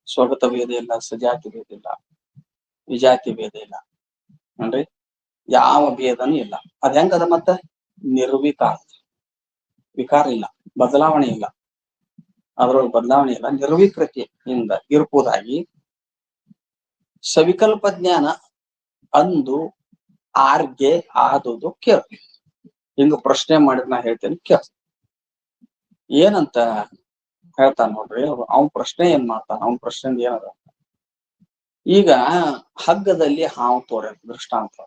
ಸ್ವಗತ ಭೇದ ಇಲ್ಲ, ಸಜಾತಿ ಭೇದ ಇಲ್ಲ, ವಿಜಾತಿ ಭೇದ ಇಲ್ಲ ನೋಡ್ರಿ, ಯಾವ ಭೇದನೂ ಇಲ್ಲ. ಅದ್ ಹೆಂಗದ ಮತ್ತ ನಿರ್ವಿಕಾರ, ವಿಕಾರ ಇಲ್ಲ, ಬದಲಾವಣೆ ಇಲ್ಲ, ಅದ್ರೊಳಗೆ ಬದಲಾವಣೆ ಇಲ್ಲ, ನಿರ್ವಿಕೃತಿಯಿಂದ ಇರುವುದಾಗಿ ಸವಿಕಲ್ಪ ಜ್ಞಾನ ಅಂದು ಆರ್ಗೆ ಆದುದು ಕೇಳ. ಹಿಂಗ ಪ್ರಶ್ನೆ ಮಾಡಿದ್ ನಾ ಹೇಳ್ತೇನೆ ಕೇಳ. ಏನಂತ ಹೇಳ್ತಾನ ನೋಡ್ರಿ, ಅವ್ನ ಪ್ರಶ್ನೆ ಏನ್ ಮಾಡ್ತಾನ, ಅವ್ನ ಪ್ರಶ್ನೆ ಏನದ, ಈಗ ಹಗ್ಗದಲ್ಲಿ ಹಾವು ತೋರ್ಯಾರ, ದೃಷ್ಟಾಂತ.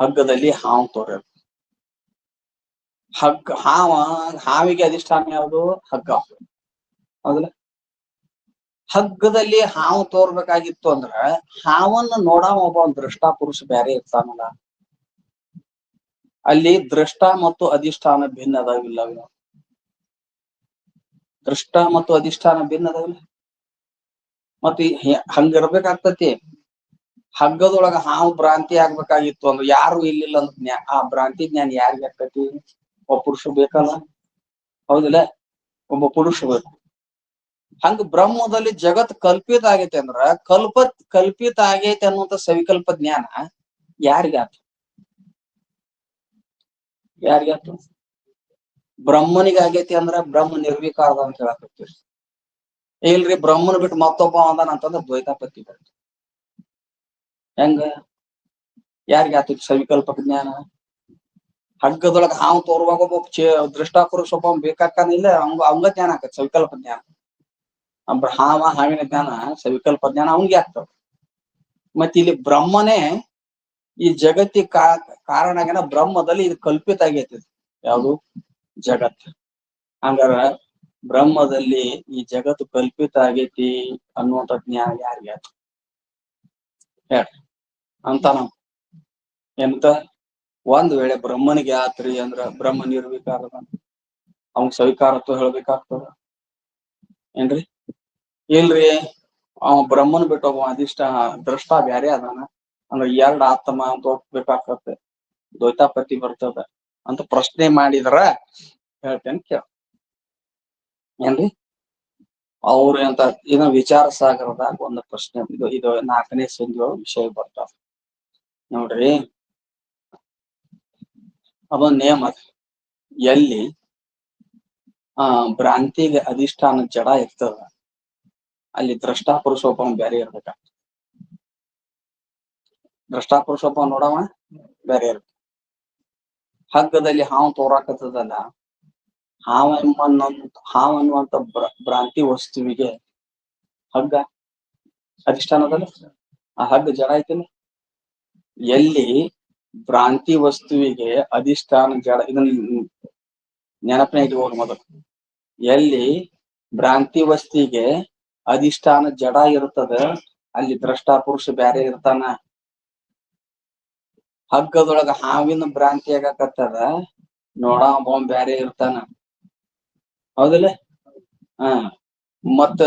ಹಗ್ಗದಲ್ಲಿ ಹಾವು ತೋರ್ಯಾರ. ಹಾವಿಗೆ ಅಧಿಷ್ಠಾನ ಯಾವುದು? ಹಗ್ಗ. ಹೌದಲ್ಲ? ಹಗ್ಗದಲ್ಲಿ ಹಾವು ತೋರ್ಬೇಕಾಗಿತ್ತು ಅಂದ್ರ ಹಾವನ್ನ ನೋಡಾವ ಒಬ್ಬ ದೃಷ್ಟಾ ಪುರುಷ ಬ್ಯಾರೆ ಇರ್ತಾನಲ್ಲ. ಅಲ್ಲಿ ದೃಷ್ಟ ಮತ್ತು ಅಧಿಷ್ಠಾನ ಭಿನ್ನ ಅದಾವಿಲ್ಲ? ದೃಷ್ಟ ಮತ್ತು ಅಧಿಷ್ಠಾನ ಭಿನ್ನ ಅದಾವಿಲ್ಲ? ಮತ್ತೆ ಹಂಗಿರ್ಬೇಕಾಗ್ತತಿ. ಹಗ್ಗದೊಳಗ ಹಾವು ಭ್ರಾಂತಿ ಆಗ್ಬೇಕಾಗಿತ್ತು ಅಂದ್ರೆ ಯಾರು ಇಲ್ಲಿಲ್ಲ ಅಂದ ಆ ಭ್ರಾಂತಿ ಜ್ಞಾನ ಯಾರಿಗೆ ಆಗ್ತತಿ? ಒಬ್ಬ ಪುರುಷ ಬೇಕಲ್ಲ, ಹೌದಿಲ್ಲ? ಒಬ್ಬ ಪುರುಷ ಬೇಕು. ಹಂಗ ಬ್ರಹ್ಮದಲ್ಲಿ ಜಗತ್ ಕಲ್ಪಿತ ಆಗೈತೆ ಅಂದ್ರ ಕಲ್ಪಿತ ಆಗೈತೆ ಅನ್ನುವಂತ ಸವಿಕಲ್ಪ ಜ್ಞಾನ ಯಾರಿಗಾತು? ಯಾರಿಗಾತು? ಬ್ರಹ್ಮನಿಗೆ ಆಗೈತಿ ಅಂದ್ರ ಬ್ರಹ್ಮ ನಿರ್ವಿಕಾರದ ಅಂತ ಹೇಳಕತ್ತೀರಿ. ಇಲ್ರಿ ಬ್ರಹ್ಮನ ಬಿಟ್ಟು ಮತ್ತೊಬ್ಬ ಅಂದಾನ ಅಂತಂದ್ರ ದ್ವೈತಾಪತ್ತಿ ಬರ್ತದೆ. ಹೆಂಗ? ಯಾರಿಗಾತು ಸವಿಕಲ್ಪ ಜ್ಞಾನ? ಹಗ್ಗದೊಳಗ ಹಾವು ತೋರುವಾಗ ಒಬ್ಬ ದೃಷ್ಟಾಪುರುಷ ಒಬ್ಬ ಬೇಕಾಕಾನಿಲ್ಲ, ಅವಂಗ ಜ್ಞಾನ ಆಕತ್ ಸವಿಕಲ್ಪ ಜ್ಞಾನ. ಹಾವಿನ ಜ್ಞಾನ ಸವಿಕಲ್ಪ ಜ್ಞಾನ ಅವಂಗೆ ಆಗ್ತದ. ಮತ್ತ ಇಲ್ಲಿ ಬ್ರಹ್ಮನೇ ಈ ಜಗತ್ತಿ ಕಾರಣ ಬ್ರಹ್ಮದಲ್ಲಿ ಇದು ಕಲ್ಪಿತ ಆಗೈತಿ. ಯಾವುದು? ಜಗತ್. ಹಂಗಾರ ಬ್ರಹ್ಮದಲ್ಲಿ ಈ ಜಗತ್ತು ಕಲ್ಪಿತ ಆಗೈತಿ ಅನ್ನುವಂಥ ಜ್ಞಾನ ಯಾರಿಗೆ ಆಯ್ತು? ಹೇಳ್ರಿ ಅಂತ ನಾವು ಎಂತ ಒಂದ್ ವೇಳೆ ಬ್ರಹ್ಮನಿಗೆ ಆತ್ರಿ ಅಂದ್ರ ಬ್ರಹ್ಮ ನಿರ್ವಿಕಾರದ, ಅವನ್ ಸವಿಕಾರತ್ವ ಹೇಳ್ಬೇಕಾಗ್ತದ ಏನ್ರಿ? ಇಲ್ರಿ ಅವ ಬ್ರಹ್ಮನ್ ಬಿಟ್ಟು ಒಬ್ಬ ದೃಷ್ಟ ಬ್ಯಾರೆ ಅದಾನ ಅಂದ್ರೆ ಎರಡ್ ಆತ್ಮ ಅಂತ ಒಪ್ಬೇಕಾಗ್ತದೆ, ದ್ವೈತಾಪತ್ತಿ ಬರ್ತದ ಅಂತ ಪ್ರಶ್ನೆ ಮಾಡಿದ್ರ ಹೇಳ್ತೇನೆ ಕೇಳ. ಏನ್ರಿ? ಅವ್ರ ಅಂತ ಇನ್ನ ವಿಚಾರ ಸಾಗರದಾಗ ಒಂದು ಪ್ರಶ್ನೆ, ಇದು 4ನೇ ಸಂಧಿಯೊಳಗ ವಿಷಯ ಬರ್ತಾವ ನೋಡ್ರಿ. ಅದೊಂದ್ ನೇಮ ಅದ, ಎಲ್ಲಿ ಭ್ರಾಂತಿಗೆ ಅಧಿಷ್ಠಾನ ಜಡ ಇರ್ತದ ಅಲ್ಲಿ ದ್ರಷ್ಟಾಪುರುಷೋಪಮ ಬ್ಯಾರೆ ಇರ್ಬೇಕಾಗ್ತದೆ. ದ್ರಷ್ಟಾಪುರುಷೋಪಮ ನೋಡವ ಬ್ಯಾರೆ ಇರ್ಬೇಕು. ಹಗ್ಗದಲ್ಲಿ ಹಾವು ತೋರಾಕತ್ತದಲ್ಲ, ಹಾವನ್ನುವಂತ ಭ್ರಾಂತಿ ವಸ್ತುವಿಗೆ ಹಗ್ಗ ಅಧಿಷ್ಠಾನದಲ್ಲ, ಆ ಹಗ್ಗ ಜಡ ಐತಿಲ್ಲ. ಎಲ್ಲಿ ಭ್ರಾಂತಿ ವಸ್ತುವಿಗೆ ಅಧಿಷ್ಠಾನ ಜಡ, ಇದನ್ನ ನೆನಪನ ಇಟ್ಕೊಂಡು ಮೊದಲು. ಎಲ್ಲಿ ಭ್ರಾಂತಿ ವಸ್ತಿಗೆ ಅಧಿಷ್ಠಾನ ಜಡ ಇರ್ತದ ಅಲ್ಲಿ ದ್ರಷ್ಟಾಪುರುಷ ಬ್ಯಾರೆ ಇರ್ತಾನ. ಹಗ್ಗದೊಳಗ ಹಾವಿನ ಭ್ರಾಂತಿ ಆಗಕತ್ತದ, ನೋಡವ ಬ್ಯಾರೆ ಇರ್ತಾನ, ಹೌದಿಲ್ಲ? ಮತ್ತ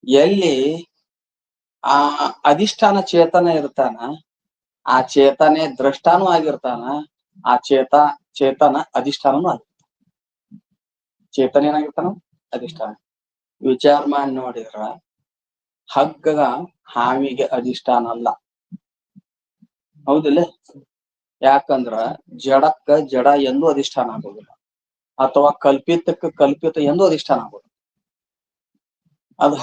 ಎಲ್ಲಿ ಆ ಅಧಿಷ್ಠಾನ ಚೇತನ ಇರ್ತಾನ, ಆ ಚೇತನೆ ದ್ರಷ್ಟಾನೂ ಆಗಿರ್ತಾನ, ಆ ಚೇತನ ಅಧಿಷ್ಠಾನನೂ ಆಗಿರ್ತಾನ. ಚೇತನ ಏನಾಗಿರ್ತಾನ? ಅಧಿಷ್ಠಾನ. ವಿಚಾರ ಮಾಡಿ ನೋಡಿದ್ರ ಹಗ್ಗ ಹಾವಿಗೆ ಅಧಿಷ್ಠಾನ ಅಲ್ಲ, ಹೌದಿಲ್ಲ? ಯಾಕಂದ್ರ ಜಡಕ್ಕ ಜಡ ಎಂದು ಅಧಿಷ್ಠಾನ ಆಗೋದಿಲ್ಲ, ಅಥವಾ ಕಲ್ಪಿತಕ್ಕ ಕಲ್ಪಿತ ಎಂದು ಅಧಿಷ್ಠಾನ ಆಗೋದಿಲ್ಲ. ಅದು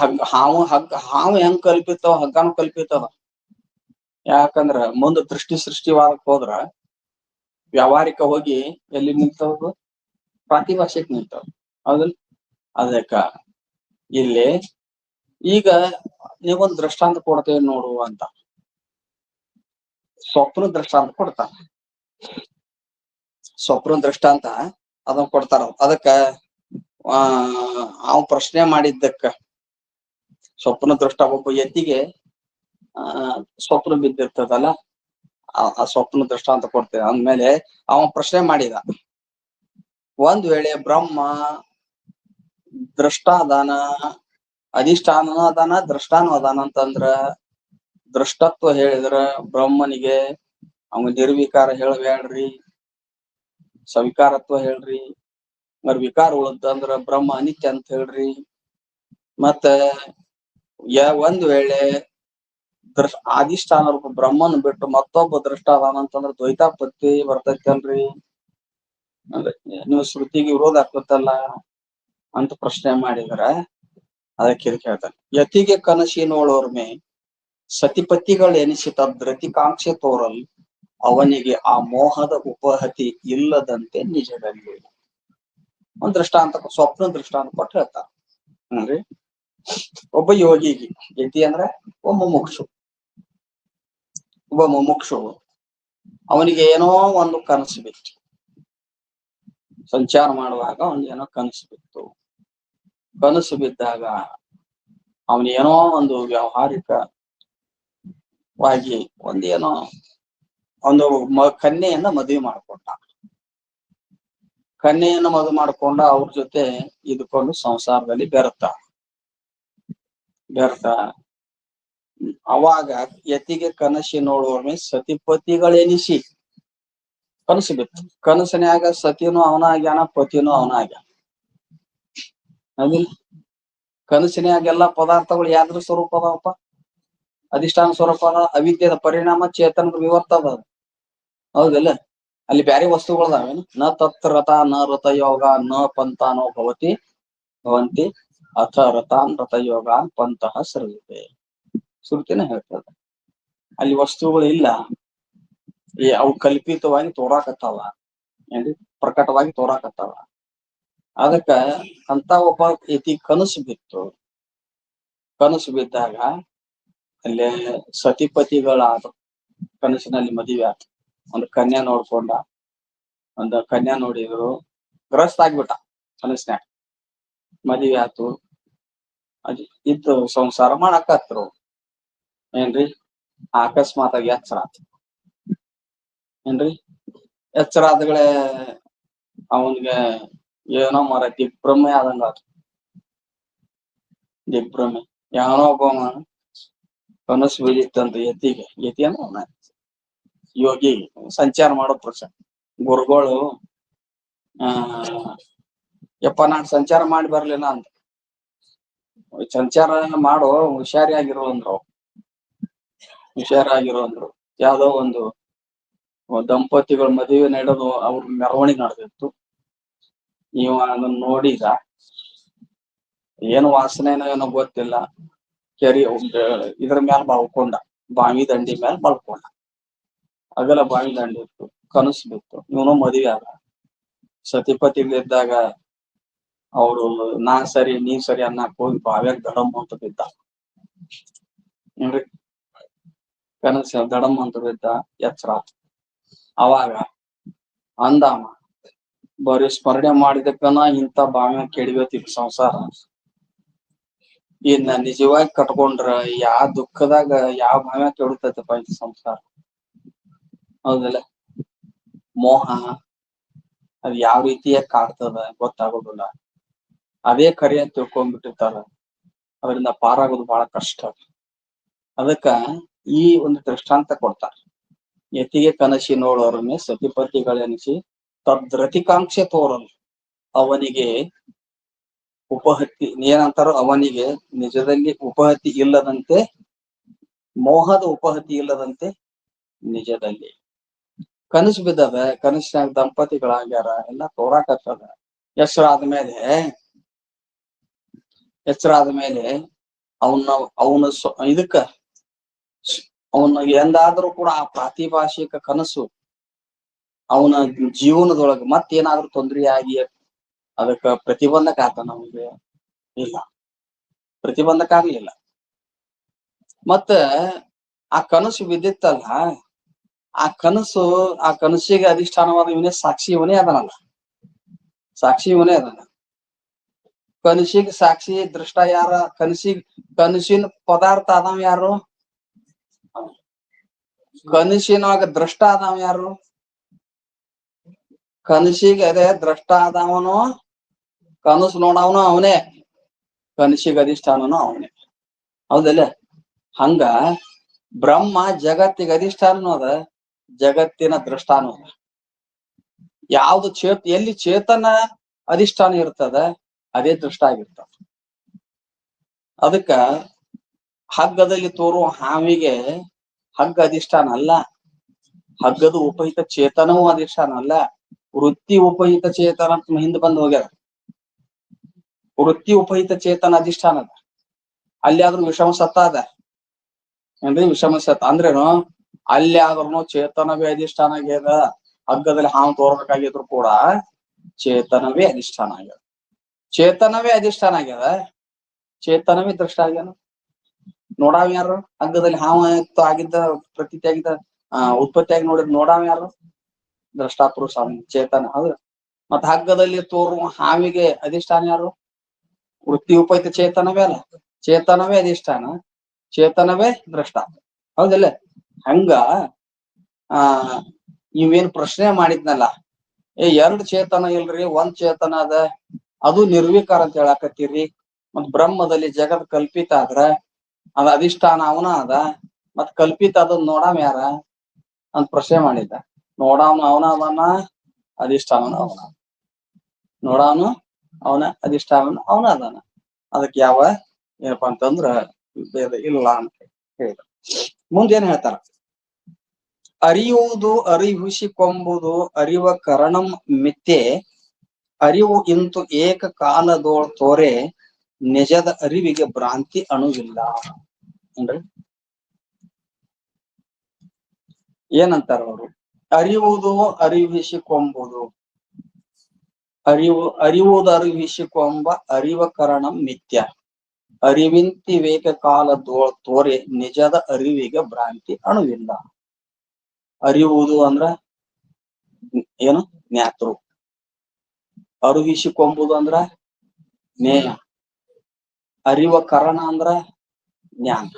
ಹಾವು ಹೆಂಗ್ ಕಲ್ಪಿತವ, ಹಗ್ಗನು ಕಲ್ಪಿತವ. ಯಾಕಂದ್ರ ಮುಂದ ಸೃಷ್ಟಿವಾದಕ್ ಹೋದ್ರ ವ್ಯಾವಹಾರಿಕ ಹೋಗಿ ಎಲ್ಲಿ ನಿಂತವ? ಪ್ರಾತಿಭಾಷೆಕ್ ನಿಂತವ, ಹೌದಲ್? ಅದಕ್ಕ ಇಲ್ಲಿ ಈಗ ನೀವೊಂದ್ ದೃಷ್ಟಾಂತ ಕೊಡ್ತೇವೆ ನೋಡು ಅಂತ ಸ್ವಪ್ನ ದೃಷ್ಟಾಂತ ಕೊಡ್ತಾರ. ಸ್ವಪ್ನ ದೃಷ್ಟಾಂತ ಅದನ್ನ ಕೊಡ್ತಾರ. ಅದಕ್ಕ ಅವ್ ಪ್ರಶ್ನೆ ಮಾಡಿದ್ದಕ್ಕ ಸ್ವಪ್ನ ದೃಷ್ಟ ಒಬ್ಬ ಎತ್ತಿಗೆ ಸ್ವಪ್ನ ಬಿದ್ದಿರ್ತದಲ್ಲ, ಆ ಸ್ವಪ್ನ ದೃಷ್ಟಾಂತ ಕೊಡ್ತೇವೆ. ಅಂದ್ಮೇಲೆ ಅವ ಪ್ರಶ್ನೆ ಮಾಡಿದ, ಒಂದ್ ವೇಳೆ ಬ್ರಹ್ಮ ದೃಷ್ಟ ಅದಾನ, ಅಧಿಷ್ಠಾನನೂ ಅದಾನ, ದೃಷ್ಟಾನು ಅದಾನ ಅಂತಂದ್ರ ದೃಷ್ಟತ್ವ ಹೇಳಿದ್ರ ಬ್ರಹ್ಮನಿಗೆ ಅವ ನಿರ್ವಿಕಾರ ಹೇಳಬೇಡ್ರಿ, ಸವಿಕಾರತ್ವ ಹೇಳ್ರಿ. ವಿಕಾರ ಉಳದ ಅಂದ್ರ ಬ್ರಹ್ಮ ಅನಿತ್ಯ ಅಂತ ಹೇಳ್ರಿ. ಮತ್ತ ಒಂದ್ ವೇಳೆ ಅಧಿಷ್ಠಾನ ರೂಪ ಬ್ರಹ್ಮನ್ ಬಿಟ್ಟು ಮತ್ತೊಬ್ಬ ದೃಷ್ಟ ಅದಾನ ಅಂತಂದ್ರ ದ್ವೈತಾಪತ್ತಿ ಬರ್ತೈತಿ ಅಲ್ರಿ. ಅಂದ್ರೆ ನೀವು ಶ್ರುತಿಗೆ ವಿರೋಧ ಆಗ್ತತ್ತಲ್ಲ ಅಂತ ಪ್ರಶ್ನೆ ಮಾಡಿದ್ರ ಅದಕ್ಕೆ ಹೇಳ್ತಾರೆ, ಯತಿಗೆ ಕನಸಿ ನೋಡೋರ್ಮೆ ಸತಿಪತಿಗಳು ಎನಿಸಿ ತದ್ರತಿಕಾಂಕ್ಷೆ ತೋರಲ್ ಅವನಿಗೆ ಆ ಮೋಹದ ಉಪಹತಿ ಇಲ್ಲದಂತೆ ನಿಜದಲ್ಲಿ. ಒಂದ್ ದೃಷ್ಟಾಂತ, ಸ್ವಪ್ನ ದೃಷ್ಟಾಂತ ಕೊಟ್ಟು ಹೇಳ್ತಾರ. ಅಂದ್ರೆ ಒಬ್ಬ ಯೋಗಿಗೆ, ಯತಿ ಅಂದ್ರೆ ಒಬ್ಬ ಮುಮುಕ್ಷು ಅವನಿಗೆ ಏನೋ ಒಂದು ಕನಸು ಬಿತ್ತು. ಸಂಚಾರ ಮಾಡುವಾಗ ಅವನಿಗೇನೋ ಕನಸು ಬಿತ್ತು. ಕನಸು ಬಿದ್ದಾಗ ಅವನೇನೋ ಒಂದು ವ್ಯಾವಹಾರಿಕವಾಗಿ ಒಂದೇನೋ ಒಂದು ಕನ್ಯೆಯನ್ನ ಮದುವೆ ಮಾಡ್ಕೊಂಡ. ಕನ್ಯೆಯನ್ನು ಮದುವೆ ಮಾಡ್ಕೊಂಡ ಅವ್ರ ಜೊತೆ ಇದ್ಕೊಂಡು ಸಂಸಾರದಲ್ಲಿ ಬೆರ್ತ ಅವಾಗ ಯತಿಗೆ ಕನಸಿ ನೋಡುವೊಮ್ಮೆ ಸತಿಪತಿಗಳೆನಿಸಿ ಕನಸು ಬಿತ್ತು. ಕನಸಿನ್ಯಾಗ ಸತಿನೂ ಅವನಾಗ್ಯಾನ, ಪತಿನೂ ಅವನಾಗ್ಯಾನ. ಅದಿಲ್ಲ, ಕನಸಿನ್ಯಾಗ ಎಲ್ಲಾ ಪದಾರ್ಥಗಳು ಯಾವ್ದ್ರ ಸ್ವರೂಪ ಅದಾವಪ್ಪ? ಅಧಿಷ್ಠಾನ ಸ್ವರೂಪ ಅದ. ಅವಿದ್ಯದ ಪರಿಣಾಮ ಚೇತನದ ವಿವರ್ತ ಅದ. ಹೌದಿಲ್ಲ? ಅಲ್ಲಿ ಬ್ಯಾರೆ ವಸ್ತುಗಳದಾವೇನು? ನ ತತ್ ರಥ ನ ರಥ ಯೋಗ ನ ಪಂಥಾನೋ ಭವಂತಿ ಅಥ ರಥಾನ್ ರಥ ಯೋಗಾನ್ ಪಂಥಃ ಸರ್ವತೆ. ಸುರ್ತಿನ ಹೇಳ್ತದ. ಅಲ್ಲಿ ವಸ್ತುಗಳು ಇಲ್ಲ, ಅವು ಕಲ್ಪಿತವಾಗಿ ತೋರಾಕತ್ತಾವ, ಏನ್ರಿ ಪ್ರಕಟವಾಗಿ ತೋರಾಕತ್ತಾವ. ಅದಕ್ಕ ಅಂತ ಒಬ್ಬ ಯತಿ ಕನಸು ಬಿತ್ತು. ಕನಸು ಬಿದ್ದಾಗ ಅಲ್ಲೇ ಸತಿಪತಿಗಳಾದ ಕನಸಿನಲ್ಲಿ ಮದುವೆ ಆತ. ಒಂದು ಕನ್ಯಾ ನೋಡ್ಕೊಂಡ, ಒಂದು ಕನ್ಯಾ ನೋಡಿದ್ರು, ಗ್ರಸ್ತ ಆಗ್ಬಿಟ್ಟ ಕನಸಿನ್ಯಾಗ. ಮದುವೆ ಆತು, ಇತ್ತು ಸಂಸಾರ ಮಾಡಾಕತ್ರು. ಏನ್ರಿ ಅಕಸ್ಮಾತ್ ಆಗಿ ಎಚ್ಚರ ಆತು. ಏನ್ರಿ ಎಚ್ಚರ ಆದಗಳೇ ಅವನ್ಗೆ ಏನೋ ದಿಗ್ಭ್ರಮೆ ಆದಂಗ ಆತು. ದಿಗ್ಭ್ರಮೆ. ಯಾವನೋ ಒಬ್ಬ ಕನಸು ಬಿದ್ದಿತ್ತಂತ ಯತಿ ಅಂದ್ರೆ ಅವನ ಯೋಗಿ, ಸಂಚಾರ ಮಾಡೋ ಪುರುಷ. ಗುರುಗಳು ಯಪ್ಪ ನಾನ್ ಸಂಚಾರ ಮಾಡಿ ಬರ್ಲಿಲ್ಲ ಅಂತ. ಸಂಚಾರ ಮಾಡೋ ಹುಷಾರಿಯಾಗಿರೋ ಅಂದ್ರು. ಯಾವ್ದೋ ಒಂದು ದಂಪತಿಗಳ ಮದುವೆ ನಡೆದು ಅವ್ರ ಮೆರವಣಿಗೆ ನಡೆದಿತ್ತು. ಇವ ಅದನ್ನ ನೋಡಿದ. ಏನು ವಾಸನೆನೋ ಏನೋ ಗೊತ್ತಿಲ್ಲ, ಕೆರಿ ಇದ್ರ ಮ್ಯಾಲ ಮಲ್ಕೊಂಡ, ಬಾವಿ ದಂಡಿ ಮ್ಯಾಲ ಮಲ್ಕೊಂಡ. ಅಗಲ ಬಾವಿ ದಂಡಿ ಇತ್ತು, ಕನಸು ಬಿತ್ತು. ಇವನು ಮದುವೆ ಆದ. ಸತಿಪತಿಗಳಿದ್ದಾಗ ಅವರು ನಾ ಸರಿ ನೀ ಸರಿ ಅನ್ನಕ್ ಹೋಗಿ ಬಾವ್ಯಾಗ ದಡಮ್ ಅಂತ ಬಿದ್ದ. ಏನ್ರಿ ಕನಸ ದಡಮ್ ಅಂತ ಬಿದ್ದ. ಎಚ್ಚರ ಆತ. ಅವಾಗ ಅಂದಾಮ, ಬರೀ ಸ್ಮರಣೆ ಮಾಡಿದಕ್ಕನ ಇಂಥ ಬಾವ್ಯಾಗ ಕೆಡವತ್ತಿತ್ತು ಸಂಸಾರ. ಇನ್ನ ನಿಜವಾಗಿ ಕಟ್ಕೊಂಡ್ರ ಯಾವ ದುಃಖದಾಗ ಯಾವ ಭಾವ್ಯಾಗ ಕೆಡುತ್ತೈತಪ್ಪ ಈ ಸಂಸಾರ. ಹೌದಲ್ಲ? ಮೋಹ ಅದ್ ಯಾವ ರೀತಿಯಾಗಿ ಕಾಡ್ತದ ಗೊತ್ತಾಗೋದಿಲ್ಲ. ಅದೇ ಕರೆ ಅಂತ ತಿಳ್ಕೊಂಡ್ಬಿಟ್ಟಿರ್ತಾರ. ಅದರಿಂದ ಪಾರಾಗೋದು ಬಹಳ ಕಷ್ಟ. ಅದಕ್ಕ ಈ ಒಂದು ದೃಷ್ಟಾಂತ ಕೊಡ್ತಾರ. ಯತಿಗೆ ಕನಸಿ ನೋಡೋರನ್ನೇ ಸತಿಪತಿಗಳೆನಿಸಿ ತದ್ರತಿಕಾಂಕ್ಷೆ ತೋರಲು ಅವನಿಗೆ ಉಪಹತಿ ಏನಂತಾರೋ ಅವನಿಗೆ ನಿಜದಲ್ಲಿ ಉಪಹತಿ ಇಲ್ಲದಂತೆ, ಮೋಹದ ಉಪಹತಿ ಇಲ್ಲದಂತೆ ನಿಜದಲ್ಲಿ. ಕನಸು ಬಿದ್ದದ, ಕನಸಿನಾಗ ದಂಪತಿಗಳಾಗ್ಯಾರ, ಎಲ್ಲ ತೋರಾಕತ್ತದ. ಎಚ್ಚರ ಆದ್ಮೇಲೆ ಅವನ ಇದಕ್ಕ ಅವನ ಎಂದಾದ್ರೂ ಕೂಡ ಆ ಪ್ರಾತಿಭಾಷಿಕ ಕನಸು ಅವನ ಜೀವನದೊಳಗ ಮತ್ತೇನಾದ್ರೂ ತೊಂದರೆಯಾಗಿ ಅದಕ್ಕ ಪ್ರತಿಬಂಧಕ ಆತ ನಮಗೆ? ಇಲ್ಲ, ಪ್ರತಿಬಂಧಕ ಆಗ್ಲಿಲ್ಲ. ಮತ್ತ ಆ ಕನಸು ಬಿದ್ದಿತ್ತಲ್ಲ, ಆ ಕನಸಿಗೆ ಅಧಿಷ್ಠಾನವಾದ ಇವನೇ ಸಾಕ್ಷಿ, ಇವನೇ ಅದನಲ್ಲ, ಸಾಕ್ಷಿ ಇವನೇ ಅದನ. ಕನಸಿಗೆ ಸಾಕ್ಷಿ ದೃಷ್ಟ ಯಾರ? ಕನಸಿನ ಪದಾರ್ಥ ಆದವ ಯಾರು? ಕನಸಿನಾಗ ದೃಷ್ಟ ಆದವ ಯಾರು? ಕನಸಿಗೆ ಅದೇ ದೃಷ್ಟ ಆದವನು, ಕನಸು ನೋಡವನು ಅವನೇ, ಕನಸಿಗೆ ಅಧಿಷ್ಠಾನನು ಅವನೇ. ಹೌದಲ್ಲ? ಹಂಗ ಬ್ರಹ್ಮ ಜಗತ್ತಿಗೆ ಅಧಿಷ್ಠಾನನು ಅದ, ಜಗತ್ತಿನ ದೃಷ್ಟಾನು ಅದ. ಯಾವ್ದು ಎಲ್ಲಿ ಚೇತನ ಅಧಿಷ್ಠಾನ ಇರ್ತದ ಅದೇ ದೃಷ್ಟ ಆಗಿರ್ತದ. ಅದಕ್ಕ ಹಗ್ಗದಲ್ಲಿ ತೋರುವ ಹಾವಿಗೆ ಹಗ್ಗ ಅಧಿಷ್ಠಾನ ಅಲ್ಲ, ಹಗ್ಗದ ಉಪಹಿತ ಚೇತನವೂ ಅಧಿಷ್ಠಾನ ಅಲ್ಲ, ವೃತ್ತಿ ಉಪಹಿತ ಚೇತನ ಅಂತ ಹಿಂದೆ ಬಂದು ಹೋಗ್ಯಾರ. ವೃತ್ತಿ ಉಪಹಿತ ಚೇತನ ಅಧಿಷ್ಠಾನ ಅದ. ಅಲ್ಲಿ ಆದ್ರೂ ವಿಷಮ ಸತ್ತ ಅದ ಏನ್ರಿ? ವಿಷಮ ಸತ್ತ ಅಂದ್ರೇನು? ಅಲ್ಲಿ ಆದ್ರೂ ಚೇತನವೇ ಅಧಿಷ್ಠಾನ ಆಗ್ಯದ. ಹಗ್ಗದಲ್ಲಿ ಹಾವು ತೋರ್ಬೇಕಾಗಿದ್ರು ಕೂಡ ಚೇತನವೇ ಅಧಿಷ್ಠಾನ ಆಗ್ಯದ. ಚೇತನವೇ ಅಧಿಷ್ಠಾನ ಆಗ್ಯದ, ಚೇತನವೇ ದೃಷ್ಟ ಆಗ್ಯಾನ. ನೋಡಾವ್ ಯಾರು? ಹಗ್ಗದಲ್ಲಿ ಹಾವ ಆಗಿದ್ದ ಪ್ರತೀತಿ ಆಗಿದ್ದ ಉತ್ಪತ್ತಿಯಾಗಿ ನೋಡಿದ್ ನೋಡಾವ್ ಯಾರು? ದ್ರಷ್ಟಾಪುರುಷ ಚೇತನ. ಹೌದ್ರ? ಮತ್ತ ಹಗ್ಗದಲ್ಲಿ ತೋರುವ ಹಾವಿಗೆ ಅಧಿಷ್ಠಾನ ಯಾರು? ವೃತ್ತಿ ಉಪಹಿತ ಚೇತನವೇ ಅಲ್ಲ, ಚೇತನವೇ ಅಧಿಷ್ಠಾನ, ಚೇತನವೇ ದ್ರಷ್ಟ. ಹೌದಿಲ್ಲ? ಹಂಗ ಇವೇನ್ ಪ್ರಶ್ನೆ ಮಾಡಿದ್ನಲ್ಲ, ಎರಡು ಚೇತನ ಇಲ್ರಿ, ಒಂದ್ ಚೇತನ ಅದ, ಅದು ನಿರ್ವಿಕಾರ ಅಂತ ಹೇಳಾಕತ್ತೀರಿ. ಮತ್ ಬ್ರಹ್ಮದಲ್ಲಿ ಜಗತ್ ಕಲ್ಪಿತ ಆದ್ರ ಅದ ಅಧಿಷ್ಠಾನ ಅವನ ಅದ, ಮತ್ ಕಲ್ಪಿತ ಅದ ನೋಡಾವ್ ಯಾರ ಅಂತ ಪ್ರಶ್ನೆ ಮಾಡಿದ್ದ. ನೋಡಾವ್ನು ಅವನ ಅವನ, ಅಧಿಷ್ಠಾನ ಅವನ, ನೋಡಾವ್ನು ಅವನ, ಅಧಿಷ್ಠಾನ ಅವನ ಅದಾನ. ಅದಕ್ಕೆ ಯಾವ ಏನಪ್ಪಾ ಅಂತಂದ್ರ ಭೇದ ಇಲ್ಲ ಅಂತ ಹೇಳಿದ. ಮುಂದೇನ್ ಹೇಳ್ತಾರ? ಅರಿಯುವುದು ಅರಿವಿಸಿಕೊಂಬುದು ಅರಿವ ಕರಣಂ ಮಿಥ್ಯೆ, ಅರಿವು ಇಂತು ಏಕ ಕಾಲದೋಳ್ ತೋರೆ, ನಿಜದ ಅರಿವಿಗೆ ಭ್ರಾಂತಿ ಅಣುವಿಲ್ಲ. ಅಂದ್ರೆ ಏನಂತಾರ ಅವರು? ಅರಿಯುವುದು ಅರಿವಿಸಿಕೊಂಬುದು, ಅರಿಯುವುದು ಅರಿವಿಸಿಕೊಂಬ ಅರಿವ ಕರಣಂ ಮಿಥ್ಯ, ಅರಿವಿಂತಿ ವೇಗ ಕಾಲದೋಳ್ ತೋರೆ, ನಿಜದ ಅರಿವಿಗೆ ಭ್ರಾಂತಿ ಅಣುವಿಲ್ಲ. ಅರಿಯುವುದು ಅಂದ್ರ ಏನು? ಜ್ಞಾತೃ. ಅರಿವಿಸಿಕೊಂಬುದು ಅಂದ್ರ ಜ್ಞೇಯ. ಅರಿವ ಕರಣ ಅಂದ್ರ ಜ್ಞಾನ.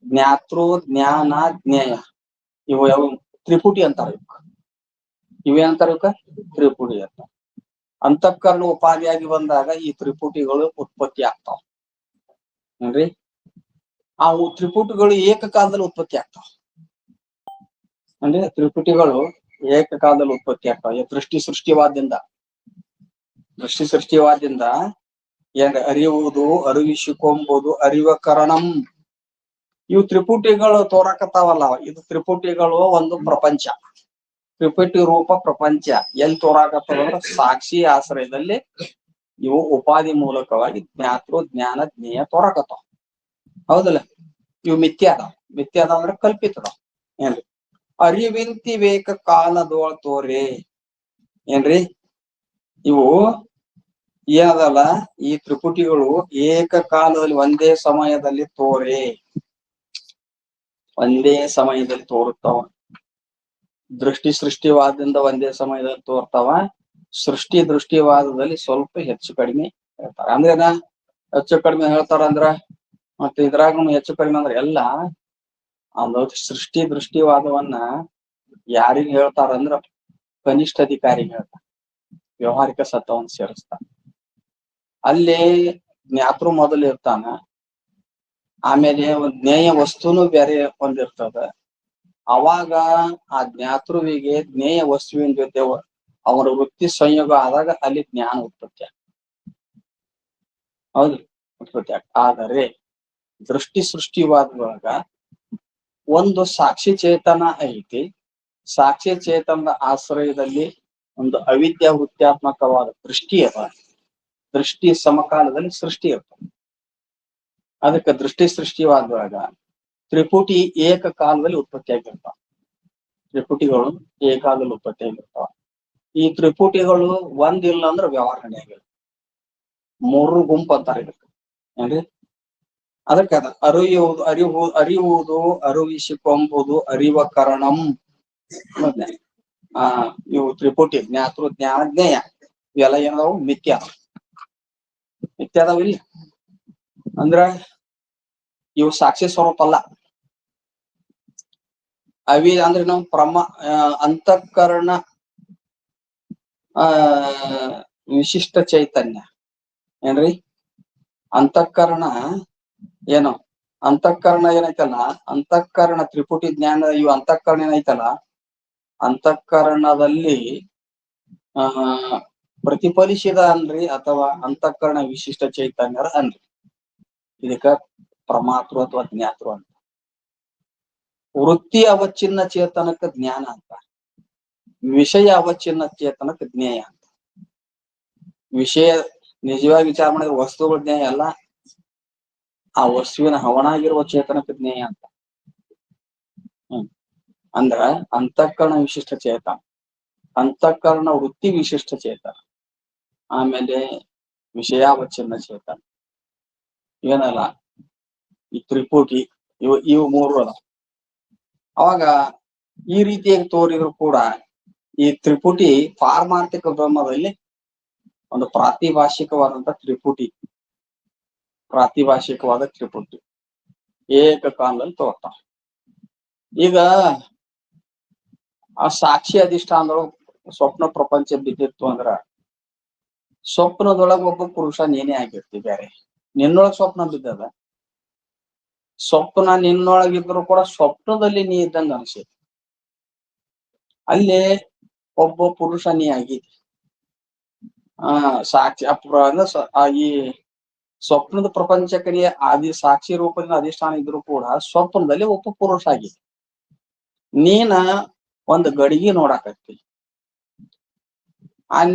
ಜ್ಞಾತೃ, ಜ್ಞಾನ, ಜ್ಞೇಯ ಇವು ಯಾವ ತ್ರಿಪುಟಿ ಅಂತಾರ. ಇವೇನಂತಾರ? ಇವಕ್ಕ ತ್ರಿಪುಟಿ ಅಂತ. ಅಂತಃಕರಣ ಉಪಾಧಿಯಾಗಿ ಬಂದಾಗ ಈ ತ್ರಿಪುಟಿಗಳು ಉತ್ಪತ್ತಿ ಆಗ್ತಾವ ನೋಡ್ರಿ. ಆ ತ್ರಿಪುಟಿಗಳು ಏಕಕಾಲದಲ್ಲಿ ಉತ್ಪತ್ತಿ ಆಗ್ತಾವ. ಅಂದ್ರೆ ತ್ರಿಪುಟಿಗಳು ಏಕಕಾಲದಲ್ಲಿ ಉತ್ಪತ್ತಿ ಆಗ್ತಾವ. ಸೃಷ್ಟಿವಾದದಿಂದ ಏನ್ ಅರಿಯುವುದು ಅರಿವಿಸಿಕೊಂಬುದು ಅರಿವ ಕರಣಂ, ಇವು ತ್ರಿಪುಟಿಗಳು ತೋರಾಕತ್ತಾವಲ್ಲ, ಇದು ತ್ರಿಪುಟಿಗಳು ಒಂದು ಪ್ರಪಂಚ. ತ್ರಿಪುಟಿ ರೂಪ ಪ್ರಪಂಚ ಎಲ್ಲಿ ತೋರಾಕತ್ತವಂದ್ರ ಸಾಕ್ಷಿ ಆಶ್ರಯದಲ್ಲಿ ಇವು ಉಪಾಧಿ ಮೂಲಕವಾಗಿ ಜ್ಞಾತೃ, ಜ್ಞಾನ, ಜ್ಞೇಯ ತೋರಾಕತ್ತಾವ. ಹೌದಲ್ಲ? ಇವು ಮಿಥ್ಯ ಅದಾವ. ಮಿಥ್ಯ ಅದಾವ ಅಂದ್ರೆ ಕಲ್ಪಿತ ಅದಾವ. ಏನ್ರಿ? ಅರಿವಿಂತಿ ವೇಕ ಕಾಲದೋಳ ತೋರೆ. ಏನ್ರಿ? ಇವು ಏನದಲ್ಲ, ಈ ತ್ರಿಪುಟಿಗಳು ಏಕಕಾಲದಲ್ಲಿ ಒಂದೇ ಸಮಯದಲ್ಲಿ ತೋರೆ, ಒಂದೇ ಸಮಯದಲ್ಲಿ ತೋರುತ್ತಾವ. ಸೃಷ್ಟಿವಾದದಿಂದ ಒಂದೇ ಸಮಯದಲ್ಲಿ ತೋರ್ತಾವ. ಸೃಷ್ಟಿ ದೃಷ್ಟಿವಾದದಲ್ಲಿ ಸ್ವಲ್ಪ ಹೆಚ್ಚು ಕಡಿಮೆ ಹೇಳ್ತಾರ. ಅಂದ್ರೇನ ಹೆಚ್ಚು ಕಡಿಮೆ ಹೇಳ್ತಾರ ಅಂದ್ರ? ಮತ್ತೆ ಇದ್ರಾಗ ಹೆಚ್ಚು ಕಡಿಮೆ ಅಂದ್ರೆ ಎಲ್ಲ ಸೃಷ್ಟಿ ದೃಷ್ಟಿವಾದವನ್ನ ಯಾರಿಗ್ ಹೇಳ್ತಾರಂದ್ರ ಕನಿಷ್ಠ ಅಧಿಕಾರಿಗೆ ಹೇಳ್ತಾರ, ವ್ಯವಹಾರಿಕ ಸತ್ವವನ್ನು ಸೇರಿಸ್ತಾರ. ಅಲ್ಲಿ ಜ್ಞಾತೃ ಮೊದಲು ಇರ್ತಾನ, ಆಮೇಲೆ ಒಂದ್ ಜ್ಞೇಯ ವಸ್ತುನು ಬೇರೆ ಒಂದಿರ್ತದ. ಅವಾಗ ಆ ಜ್ಞಾತೃವಿಗೆ ಜ್ಞೇಯ ವಸ್ತುವಿನ ಜೊತೆ ಅವರ ವೃತ್ತಿ ಸಂಯೋಗ ಆದಾಗ ಅಲ್ಲಿ ಜ್ಞಾನ ಉತ್ಪತ್ತಿ ಆಗ್ತದೆ. ಹೌದು, ಉತ್ಪತ್ತಿ ಆಗ್ತದೆ. ಆದರೆ ಸೃಷ್ಟಿವಾದದೊಳಗ ಒಂದು ಸಾಕ್ಷಿ ಚೇತನ ಐತಿ. ಸಾಕ್ಷಿ ಚೇತನದ ಆಶ್ರಯದಲ್ಲಿ ಒಂದು ಅವಿದ್ಯಾ ವೃತ್ತಾತ್ಮಕವಾದ ದೃಷ್ಟಿ ಅದ. ದೃಷ್ಟಿ ಸಮಕಾಲದಲ್ಲಿ ಸೃಷ್ಟಿ ಇರ್ತದೆ. ಅದಕ್ಕೆ ಸೃಷ್ಟಿವಾದದೊಳಗ ತ್ರಿಪುಟಿ ಏಕಕಾಲದಲ್ಲಿ ಉತ್ಪತ್ತಿ ಆಗಿರ್ತಾವ. ತ್ರಿಪುಟಿಗಳು ಏಕಾಲದಲ್ಲಿ ಉತ್ಪತ್ತಿ ಆಗಿರ್ತಾವ. ಈ ತ್ರಿಪುಟಿಗಳು ಒಂದಿಲ್ಲ ಅಂದ್ರೆ ವ್ಯವಹಾರ ನಡೆಯಾಗಿಲ್ಲ. ಮೂರು ಗುಂಪು ಅಂತಾರೆ ಇದಕ್ಕೆ. ಏನ್ರಿ? ಅದಕ್ಕೆ ಅದ ಅರಿಯುವುದು ಅರಿವಿಸಿಕೊಂಬುದು ಅರಿವ ಕರಣಂ. ಇವು ತ್ರಿಪುಟಿ ಜ್ಞಾತೃ, ಜ್ಞಾನ, ಜ್ಞೇಯ ಇವೆಲ್ಲ ಏನದಾವು? ಮಿಥ್ಯ ಅದಾವಿಲ್ಲ. ಅಂದ್ರ ಇವು ಸಾಕ್ಷಿ ಸ್ವರೂಪ ಅಲ್ಲ. ಅಂದ್ರೆ ನಾವು ಅಂತಃಕರಣ ವಿಶಿಷ್ಟ ಚೈತನ್ಯ. ಏನ್ರಿ? ಅಂತಃಕರಣ ಏನು? ಅಂತಃಕರಣ ಏನೈತಲ್ಲ, ಅಂತಃಕರಣ ತ್ರಿಪುಟಿ ಜ್ಞಾನ ಇವು ಅಂತಃಕರಣ ಏನೈತಲ್ಲ, ಅಂತಃಕರಣದಲ್ಲಿ ಪ್ರತಿಫಲಿಸಿದ ಅನ್ರಿ ಅಥವಾ ಅಂತಃಕರಣ ವಿಶಿಷ್ಟ ಚೈತನ್ಯರ ಅನ್ರಿ. ಇದಕ್ಕ ಪ್ರಮಾತೃ ಅಥವಾ ಜ್ಞಾತೃ ಅಂತ. ವೃತ್ತಿ ಅವಚ್ಛಿನ್ನ ಚೇತನಕ್ಕೆ ಜ್ಞಾನ ಅಂತ, ವಿಷಯ ಅವಚ್ಛಿನ್ನ ಚೇತನಕ್ಕೆ ಜ್ಞೇಯ ಅಂತ. ವಿಷಯ ನಿಜವಾಗಿ ವಿಚಾರ ಮಾಡಿದ್ರೆ ವಸ್ತುಗಳ ಜ್ಞೇಯ ಅಲ್ಲ, ಆ ವಸ್ತುವಿನ ಹವನಾಗಿರುವ ಚೇತನಕ್ಕೆ ಜ್ಞೇಯ ಅಂತ. ಅಂದ್ರ ಅಂತಃಕರಣ ವಿಶಿಷ್ಟ ಚೇತನ, ಅಂತಃಕರಣ ವೃತ್ತಿ ವಿಶಿಷ್ಟ ಚೇತನ, ಆಮೇಲೆ ವಿಷಯಾವಚ್ಛಿನ್ನ ಚೇತನ, ಏನಲ್ಲ ಈ ತ್ರಿಪುಟಿ, ಇವು ಮೂರು ಅದ. ಅವಾಗ ಈ ರೀತಿಯಾಗಿ ತೋರಿದ್ರು ಕೂಡ ಈ ತ್ರಿಪುಟಿ ಪಾರಮಾರ್ಥಿಕ ಬ್ರಹ್ಮದಲ್ಲಿ ಒಂದು ಪ್ರಾತಿಭಾಷಿಕವಾದಂತ ತ್ರಿಪುಟಿ, ಪ್ರಾತಿಭಾಷಿಕವಾದ ತ್ರಿಪುಟಿ ಏಕಕಾಲದಲ್ಲಿ ತೋರ್ತಾವ. ಈಗ ಆ ಸಾಕ್ಷಿ ಅಧಿಷ್ಠಾನದೊಳಗ ಸ್ವಪ್ನ ಪ್ರಪಂಚ ಬಿದ್ದಿತ್ತು ಅಂದ್ರ ಸ್ವಪ್ನದೊಳಗ ಒಬ್ಬ ಪುರುಷ ನೀನೇ ಆಗಿರ್ತಿ, ಬೇರೆ ನಿನ್ನೊಳಗ್ ಸ್ವಪ್ನ ಬಿದ್ದದ, ಸ್ವಪ್ನ ನಿನ್ನೊಳಗಿದ್ರು ಕೂಡ ಸ್ವಪ್ನದಲ್ಲಿ ನೀ ಇದ್ದಂಗ ಅನ್ಸೈತಿ. ಅಲ್ಲೇ ಒಬ್ಬ ಪುರುಷ ನೀ ಆಗಿದ್ದಿ. ಸಾಕ್ಷಿ ಈ ಸ್ವಪ್ನದ ಪ್ರಪಂಚಕ್ಕೆ ನೀ ಸಾಕ್ಷಿ ರೂಪದಿಂದ ಅಧಿಷ್ಠಾನ ಇದ್ರು ಕೂಡ ಸ್ವಪ್ನದಲ್ಲಿ ಒಬ್ಬ ಪುರುಷ ಆಗಿದೆ. ನೀನ ಒಂದು ಗಡಿಗೆ ನೋಡಾಕತ್ತಿ,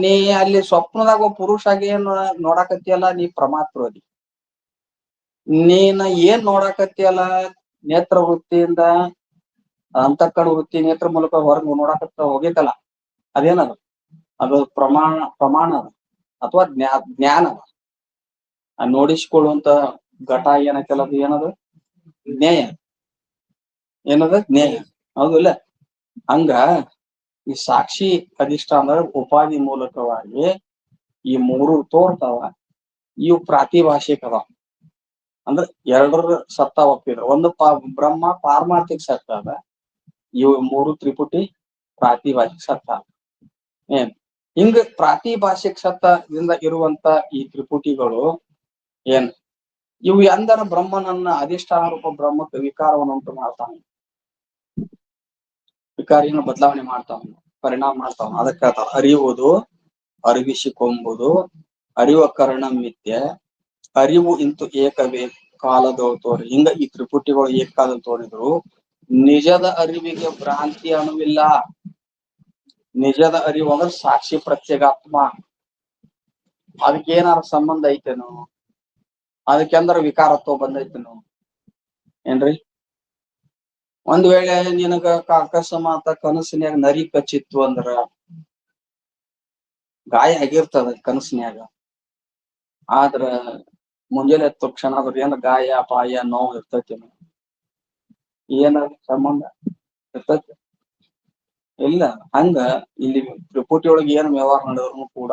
ನೀ ಅಲ್ಲಿ ಸ್ವಪ್ನದಾಗ ಒಬ್ಬ ಪುರುಷ ಆಗಿ ಏನ್ ನೋಡಾಕತ್ತಿಯಲ್ಲ, ನೀ ಪ್ರಮಾತೃ. ನೀನ ಏನ್ ನೋಡಾಕತ್ತಿಯಲ್ಲ ನೇತ್ರ ವೃತ್ತಿಯಿಂದ, ಅಂತಃಕರಣ ವೃತ್ತಿ ನೇತ್ರ ಮೂಲಕ ಹೊರಗೆ ನೋಡಾಕತ್ತ ಹೋಗೈತಲ್ಲ, ಅದೇನದು? ಅದು ಪ್ರಮಾಣ ಅದ ಅಥವಾ ಜ್ಞಾನ ಅದ. ನೋಡಿಸಿಕೊಳ್ಳುವಂತ ಘಟ ಏನೈತಲ್ಲ, ಅದು ಏನದು? ಜ್ಞೇಯ. ಏನದ? ಜ್ಞೇಯ. ಹೌದು ಇಲ್ಲ? ಹಂಗ ಈ ಸಾಕ್ಷಿ ಅಧಿಷ್ಠಾನ ಉಪಾಧಿ ಮೂಲಕವಾಗಿ ಈ ಮೂರು ತೋರ್ತಾವ. ಇವು ಪ್ರಾತಿಭಾಷಿಕ ಅದಾವ. ಅಂದ್ರೆ ಎರಡರ ಸತ್ತ ಒಪ್ಪಿದ್ರು. ಒಂದು ಬ್ರಹ್ಮ ಪಾರಮಾರ್ಥಿಕ ಸತ್ತ ಅದ, ಇವು ಮೂರು ತ್ರಿಪುಟಿ ಪ್ರಾತಿಭಾಷಿಕ ಸತ್ತ. ಹಿಂಗ ಪ್ರಾತಿಭಾಷಿಕ ಸತ್ತದಿಂದ ಇರುವಂತ ಈ ತ್ರಿಪುಟಿಗಳು ಏನ್ ಇವು ಎಂದರ ಬ್ರಹ್ಮನನ್ನ ಅಧಿಷ್ಠಾನ ರೂಪ ಬ್ರಹ್ಮಕ್ಕೆ ವಿಕಾರವನ್ನು ಉಂಟು ಮಾಡ್ತಾನೆ, ವಿಕಾರಿಯನ್ನು ಬದಲಾವಣೆ ಮಾಡ್ತಾವ, ಪರಿಣಾಮ ಮಾಡ್ತಾವ. ಅದಕ್ಕೆ ಅರಿಯುವುದು, ಅರಿವಿಸಿಕೊಂಬುದು, ಅರಿವ ಕರ್ಣ ಮಿಥ್ಯ, ಅರಿವು ಇಂತು ಏಕವೇ ಕಾಲದೊಳು ತೋರಿ. ಹಿಂಗ ಈ ತ್ರಿಪುಟಿಗಳು ಏಕಕಾಲದಲ್ಲಿ ತೋರಿದ್ರು ನಿಜದ ಅರಿವಿಗೆ ಭ್ರಾಂತಿ ಅಣುವಿಲ್ಲ. ನಿಜದ ಅರಿವು ಅಂದ್ರೆ ಸಾಕ್ಷಿ ಪ್ರತ್ಯೇಗಾತ್ಮ. ಅದಕ್ಕೇನಾರ ಸಂಬಂಧ ಐತೇನು? ಅದಕ್ಕೆಂದ್ರ ವಿಕಾರತ್ವ ಬಂದೈತೇನು? ಏನ್ರಿ? ಒಂದ್ ವೇಳೆ ನಿನಗ ಅಕಸ್ಮಾತ್ ಕನಸಿನ್ಯಾಗ ನರಿ ಕಚ್ಚಿತ್ತು ಅಂದ್ರ ಗಾಯ ಆಗಿರ್ತದ ಕನಸಿನ್ಯಾಗ, ಆದ್ರ ಮುಂಜಾನೆ ಎದ್ದ ತಕ್ಷಣ ಅದ್ರ ಏನ್ ಗಾಯ ಪಾಯ ನೋವು ಇರ್ತೈತಿ? ಏನ ಸಂಬಂಧ ಇರ್ತೈತಿ? ಇಲ್ಲ. ಹಂಗ ಇಲ್ಲಿ ತ್ರಿಪುಟಿ ಒಳಗೆ ಏನ್ ವ್ಯವಹಾರ ನಡೆದ್ರು ಕೂಡ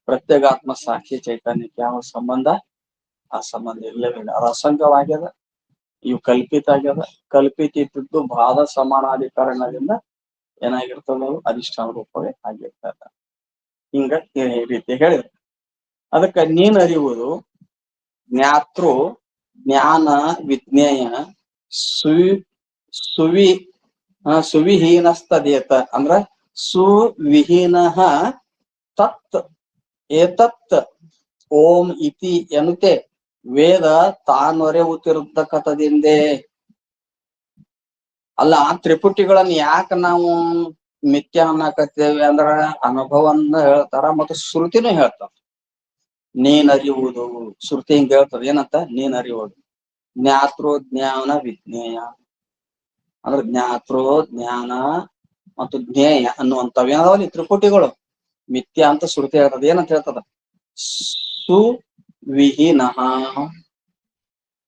ಪ್ರತ್ಯೇಗಾತ್ಮ ಸಾಕ್ಷಿ ಚೈತನ್ಯಕ್ಕೆ ಯಾವ ಸಂಬಂಧ? ಆ ಸಂಬಂಧ ಇಲ್ಲವಿಲ್ಲ. ಅದು ಅಸಂಗವಾಗ್ಯದ, ಇವು ಕಲ್ಪಿತ ಆಗ್ಯದ. ಕಲ್ಪಿತ ಇದ್ದು ಬಾಧ ಸಮಾನಾಧಿಕರಣದಿಂದ ಏನಾಗಿರ್ತದ? ಅಧಿಷ್ಠಾನ ರೂಪವೇ ಆಗಿರ್ತದ. ಹಿಂಗ ಈ ರೀತಿ ಹೇಳಿದ್ರು. ಅದಕ್ಕ ನೀನ್ ಅರಿಯುವುದು ಜ್ಞಾತೃ ಜ್ಞಾನ ವಿಜ್ಞೇಯ ಸುವಿಹೀನಸ್ತದೇತ. ಅಂದ್ರ ಸುವಿಹೀನ ತತ್ ಏತತ್ ಓಂ ಇತಿ ಎನ್ನುತ್ತೆ ವೇದ ತಾನೊರೆವುತ್ತಿರುತ್ತಕತದಿಂದೆ. ಅಲ್ಲ, ಆ ತ್ರಿಪುಟಿಗಳನ್ನ ಯಾಕೆ ನಾವು ಮಿಥ್ಯ ಅನ್ನಕತ್ತೇವೆ ಅಂದ್ರ ಅನುಭವನ್ನ ಹೇಳ್ತಾರ ಮತ್ತು ಶ್ರುತಿನೂ ಹೇಳ್ತಾರ. ನೀನ್ ಅರಿಯುವುದು ಶ್ರುತಿ ಹಿಂಗ ಹೇಳ್ತದ. ಏನಂತ? ನೀನ್ ಅರಿಯುವುದು ಜ್ಞಾತೃ ಜ್ಞಾನ ವಿಜ್ಞೇಯ. ಅಂದ್ರೆ ಜ್ಞಾತೃ ಜ್ಞಾನ ಮತ್ತು ಜ್ಞೇಯ ಅನ್ನುವಂಥವೇನದಾವಲ್ಲಿ ತ್ರಿಪುಟಿಗಳು ಮಿಥ್ಯ ಅಂತ ಶ್ರುತಿ ಹೇಳ್ತದ. ಏನಂತ ಹೇಳ್ತದ? ಸುವಿಹೀನ.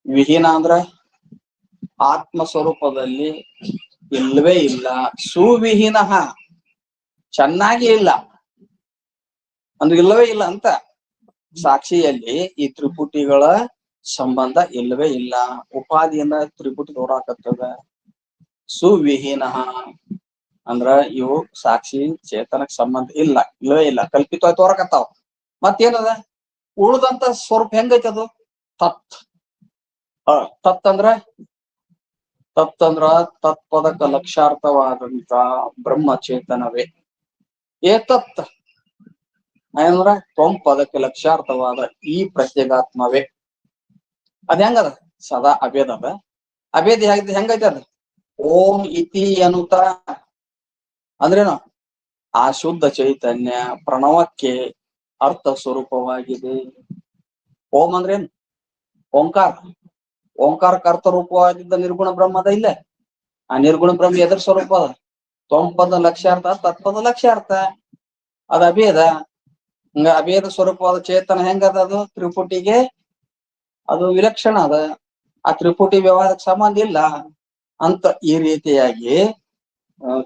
ವಿಹೀನ ಅಂದ್ರ ಆತ್ಮ ಸ್ವರೂಪದಲ್ಲಿ ಇಲ್ಲವೇ ಇಲ್ಲ. ಸುವಿಹೀನ ಚೆನ್ನಾಗಿ ಇಲ್ಲ ಅಂದ್ರೆ ಇಲ್ಲವೇ ಇಲ್ಲ ಅಂತ. ಸಾಕ್ಷಿಯಲ್ಲಿ ಈ ತ್ರಿಪುಟಿಗಳ ಸಂಬಂಧ ಇಲ್ಲವೇ ಇಲ್ಲ. ಉಪಾಧಿಯಿಂದ ತ್ರಿಪುಟಿ ತೋರಾಕತ್ತದ. ಸುವಿಹೀನ ಅಂದ್ರ ಇವು ಸಾಕ್ಷಿ ಚೇತನಕ್ ಸಂಬಂಧ ಇಲ್ಲ, ಇಲ್ಲವೇ ಇಲ್ಲ, ಕಲ್ಪಿತವಾಗಿ ತೋರಕತ್ತಾವ. ಮತ್ತೇನದ? ಉಳ್ದಂತ ಸ್ವರೂಪ ಹೆಂಗೈತಿ ಅದು? ತತ್. ತತ್ ಅಂದ್ರ ತತ್ಪದಕ ಲಕ್ಷ್ಯಾರ್ಥವಾದಂತ ಬ್ರಹ್ಮ ಚೇತನವೇ. ಏತತ್ ಅಂದ್ರ ತ್ವಂ ಪದಕ್ಕೆ ಲಕ್ಷ್ಯಾರ್ಥವಾದ ಈ ಪ್ರತ್ಯೇಗಾತ್ಮವೇ. ಅದ್ ಹೆಂಗದ ಸದಾ ಅಭೇದ ಅದ. ಅಭೇದ ಹೆಂಗೈತೆ ಅದ ಓಂ ಇತಿ ಅನ್ನುತ್ತ ಅಂದ್ರೇನು ಆ ಶುದ್ಧ ಚೈತನ್ಯ ಪ್ರಣವಕ್ಕೆ ಅರ್ಥ ಸ್ವರೂಪವಾಗಿದೆ. ಓಂ ಅಂದ್ರೇನು ಓಂಕಾರ. ಓಂಕಾರಕ್ಕೆ ಅರ್ಥ ರೂಪವಾಗಿದ್ದ ನಿರ್ಗುಣ ಬ್ರಹ್ಮದ ಇಲ್ಲ. ಆ ನಿರ್ಗುಣ ಬ್ರಹ್ಮ ಎದ್ರ ಸ್ವರೂಪ ಅದ ತೊಂಪದ ಲಕ್ಷ್ಯಾರ್ಥ ತತ್ಪದ ಲಕ್ಷ್ಯಾರ್ಥ. ಅದ ಅಭೇದ. ಹಂಗ ಅಭೇದ ಸ್ವರೂಪವಾದ ಚೇತನ ಹೆಂಗದ ಅದು ತ್ರಿಪುಟಿಗೆ ಅದು ವಿಲಕ್ಷಣ ಅದ. ಆ ತ್ರಿಪುಟಿ ವ್ಯವಹಾರಕ್ಕೆ ಸಂಬಂಧ ಇಲ್ಲ ಅಂತ ಈ ರೀತಿಯಾಗಿ